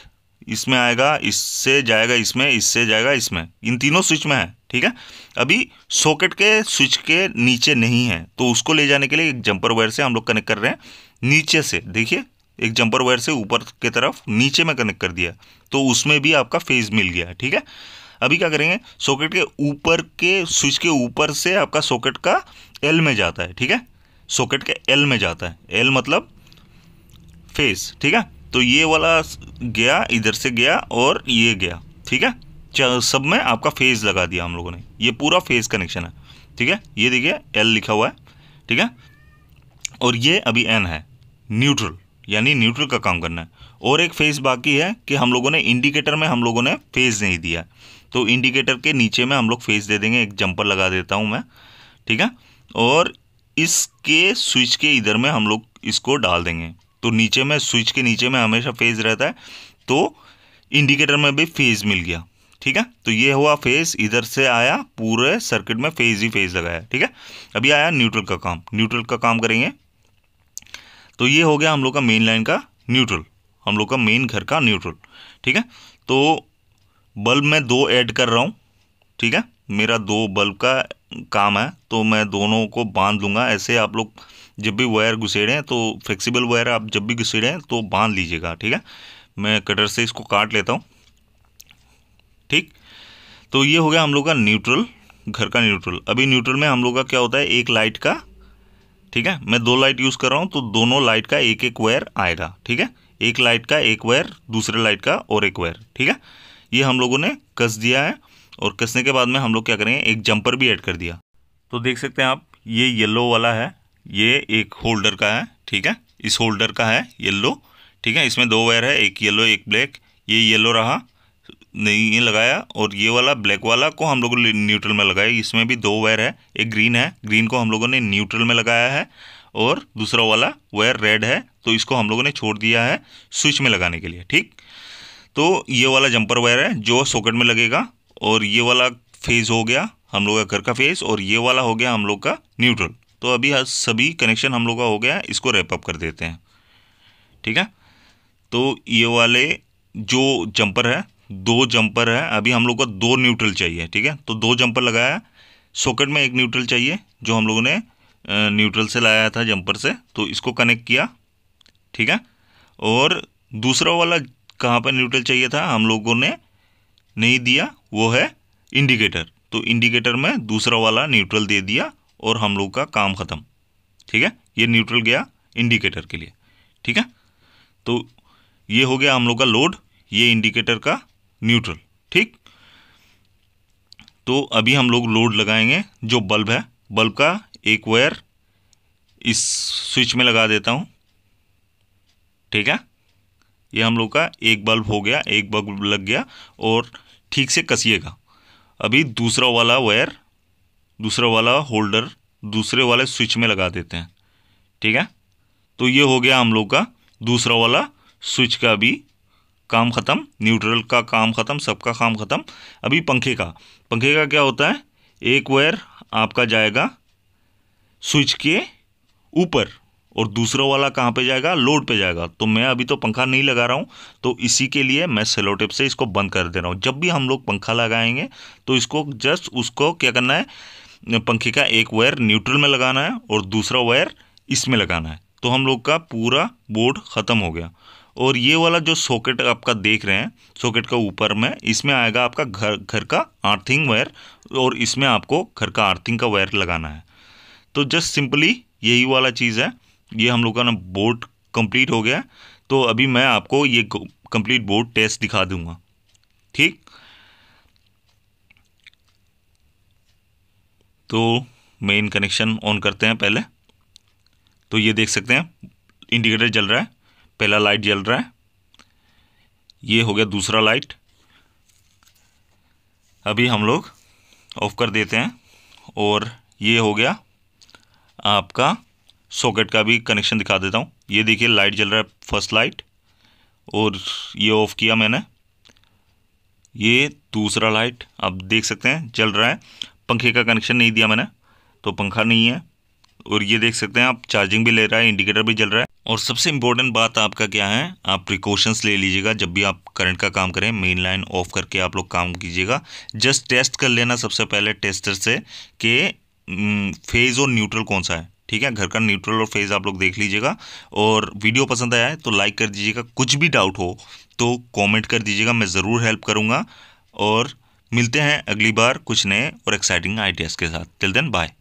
इसमें आएगा, इससे जाएगा इसमें, इससे जाएगा इसमें, इन तीनों स्विच में है, ठीक है। अभी सॉकेट के स्विच के नीचे नहीं है, तो उसको ले जाने के लिए एक जंपर वायर से हम लोग कनेक्ट कर रहे हैं नीचे से। देखिए एक जंपर वायर से ऊपर के तरफ नीचे में कनेक्ट कर दिया, तो उसमें भी आपका फेज मिल गया, ठीक है। अभी क्या करेंगे, सॉकेट के ऊपर के स्विच के ऊपर से आपका सॉकेट का एल में जाता है, ठीक है। सॉकेट के एल में जाता है, एल मतलब फेस, ठीक है। तो ये वाला गया, इधर से गया और ये गया, ठीक है। सब में आपका फेज लगा दिया हम लोगों ने, ये पूरा फेज कनेक्शन है, ठीक है। ये देखिए एल लिखा हुआ है, ठीक है। और ये अभी एन है, न्यूट्रल, यानी न्यूट्रल का काम करना है। और एक फेज बाकी है कि हम लोगों ने इंडिकेटर में हम लोगों ने फेज नहीं दिया, तो इंडिकेटर के नीचे में हम लोग फेज दे देंगे। एक जंपर लगा देता हूँ मैं, ठीक है। और इसके स्विच के इधर में हम लोग इसको डाल देंगे। तो नीचे में स्विच के नीचे में हमेशा फेज रहता है, तो इंडिकेटर में भी फेज मिल गया, ठीक है। तो ये हुआ फेज, इधर से आया, पूरे सर्किट में फेज ही फेज लगाया, ठीक है। अभी आया न्यूट्रल का काम, न्यूट्रल का काम करेंगे। तो ये हो गया हम लोग का मेन लाइन का न्यूट्रल, हम लोग का मेन घर का न्यूट्रल, ठीक है। तो बल्ब मैं 2 ऐड कर रहा हूँ, ठीक है। मेरा 2 बल्ब का काम है, तो मैं दोनों को बांध लूँगा। ऐसे आप लोग जब भी वायर घुसेड़ें, तो फ्लेक्सिबल वायर आप जब भी घुसेड़ें तो बांध लीजिएगा, ठीक है। मैं कटर से इसको काट लेता हूँ, ठीक। तो ये हो गया हम लोग का न्यूट्रल, घर का न्यूट्रल। अभी न्यूट्रल में हम लोग का क्या होता है, एक लाइट का, ठीक है। मैं 2 लाइट यूज़ कर रहा हूँ, तो दोनों लाइट का एक एक वायर आएगा, ठीक है। एक लाइट का एक वायर, दूसरे लाइट का और एक वायर, ठीक है। ये हम लोगों ने कस दिया है, और कसने के बाद में हम लोग क्या करेंगे, एक जंपर भी ऐड कर दिया। तो देख सकते हैं आप, ये येलो वाला है, ये एक होल्डर का है, ठीक है। इस होल्डर का है येलो, ठीक है। इसमें 2 वायर है, एक येलो एक ब्लैक। ये येलो रहा, नहीं ये लगाया, और ये वाला ब्लैक वाला को हम लोगों ने न्यूट्रल में लगाया। इसमें भी 2 वायर है, एक ग्रीन है, ग्रीन को हम लोगों ने न्यूट्रल में लगाया है, और दूसरा वाला वायर रेड है, तो इसको हम लोगों ने छोड़ दिया है स्विच में लगाने के लिए, ठीक। तो ये वाला जंपर वायर है जो सॉकेट में लगेगा, और ये वाला फेज हो गया हम लोग का घर का फेज, और ये वाला हो गया हम लोग का न्यूट्रल। तो अभी सभी कनेक्शन हम लोग का हो गया है, इसको रैप अप कर देते हैं, ठीक है। तो ये वाले जो जंपर है, 2 जंपर है, अभी हम लोग को 2 न्यूट्रल चाहिए, ठीक है। तो 2 जंपर लगाया, सॉकेट में एक न्यूट्रल चाहिए जो हम लोगों ने न्यूट्रल से लाया था जंपर से, तो इसको कनेक्ट किया, ठीक है। और दूसरा वाला कहाँ पर न्यूट्रल चाहिए था हम लोगों ने नहीं दिया, वो है इंडिकेटर। तो इंडिकेटर में दूसरा वाला न्यूट्रल दे दिया, और हम लोग का काम ख़त्म, ठीक है। ये न्यूट्रल गया इंडिकेटर के लिए, ठीक है। तो ये हो गया हम लोग का लोड, ये इंडिकेटर का न्यूट्रल, ठीक। तो अभी हम लोग लोड लगाएंगे। जो बल्ब है, बल्ब का एक वायर इस स्विच में लगा देता हूँ, ठीक है। ये हम लोग का एक बल्ब हो गया, एक बल्ब लग गया, और ठीक से कसिएगा। अभी दूसरा वाला वायर, दूसरा वाला होल्डर दूसरे वाले स्विच में लगा देते हैं, ठीक है। तो ये हो गया हम लोग का दूसरा वाला स्विच का भी काम ख़त्म, न्यूट्रल का काम ख़त्म, सबका काम ख़त्म। अभी पंखे का क्या होता है, एक वायर आपका जाएगा स्विच के ऊपर, और दूसरा वाला कहाँ पे जाएगा, लोड पे जाएगा। तो मैं अभी तो पंखा नहीं लगा रहा हूँ, तो इसी के लिए मैं सेलो टेप से इसको बंद कर दे रहा हूँ। जब भी हम लोग पंखा लगाएंगे तो इसको जस्ट उसको क्या करना है, पंखे का एक वायर न्यूट्रल में लगाना है, और दूसरा वायर इसमें लगाना है। तो हम लोग का पूरा बोर्ड ख़त्म हो गया। और ये वाला जो सॉकेट आपका देख रहे हैं, सॉकेट का ऊपर में, इसमें आएगा आपका घर का अर्थिंग वायर, और इसमें आपको घर का अर्थिंग का वायर लगाना है। तो जस्ट सिंपली यही वाला चीज़ है। ये हम लोग का ना बोर्ड कंप्लीट हो गया। तो अभी मैं आपको ये कंप्लीट बोर्ड टेस्ट दिखा दूंगा, ठीक। तो मेन कनेक्शन ऑन करते हैं पहले। तो ये देख सकते हैं इंडिकेटर जल रहा है, पहला लाइट जल रहा है, ये हो गया दूसरा लाइट। अभी हम लोग ऑफ कर देते हैं और ये हो गया आपका सॉकेट का भी कनेक्शन दिखा देता हूँ। ये देखिए लाइट जल रहा है, फर्स्ट लाइट, और ये ऑफ किया मैंने, ये दूसरा लाइट आप देख सकते हैं जल रहा है। पंखे का कनेक्शन नहीं दिया मैंने, तो पंखा नहीं है। और ये देख सकते हैं आप चार्जिंग भी ले रहा है, इंडिकेटर भी जल रहा है। और सबसे इम्पोर्टेंट बात आपका क्या है, आप प्रिकॉशंस ले लीजिएगा जब भी आप करंट का काम करें, मेन लाइन ऑफ करके आप लोग काम कीजिएगा। जस्ट टेस्ट कर लेना सबसे पहले टेस्टर से कि फेज और न्यूट्रल कौन सा है, ठीक है। घर का न्यूट्रल और फेज आप लोग देख लीजिएगा। और वीडियो पसंद आया है तो लाइक कर दीजिएगा, कुछ भी डाउट हो तो कमेंट कर दीजिएगा, मैं ज़रूर हेल्प करूँगा। और मिलते हैं अगली बार कुछ नए और एक्साइटिंग आइडियाज़ के साथ। Till then bye.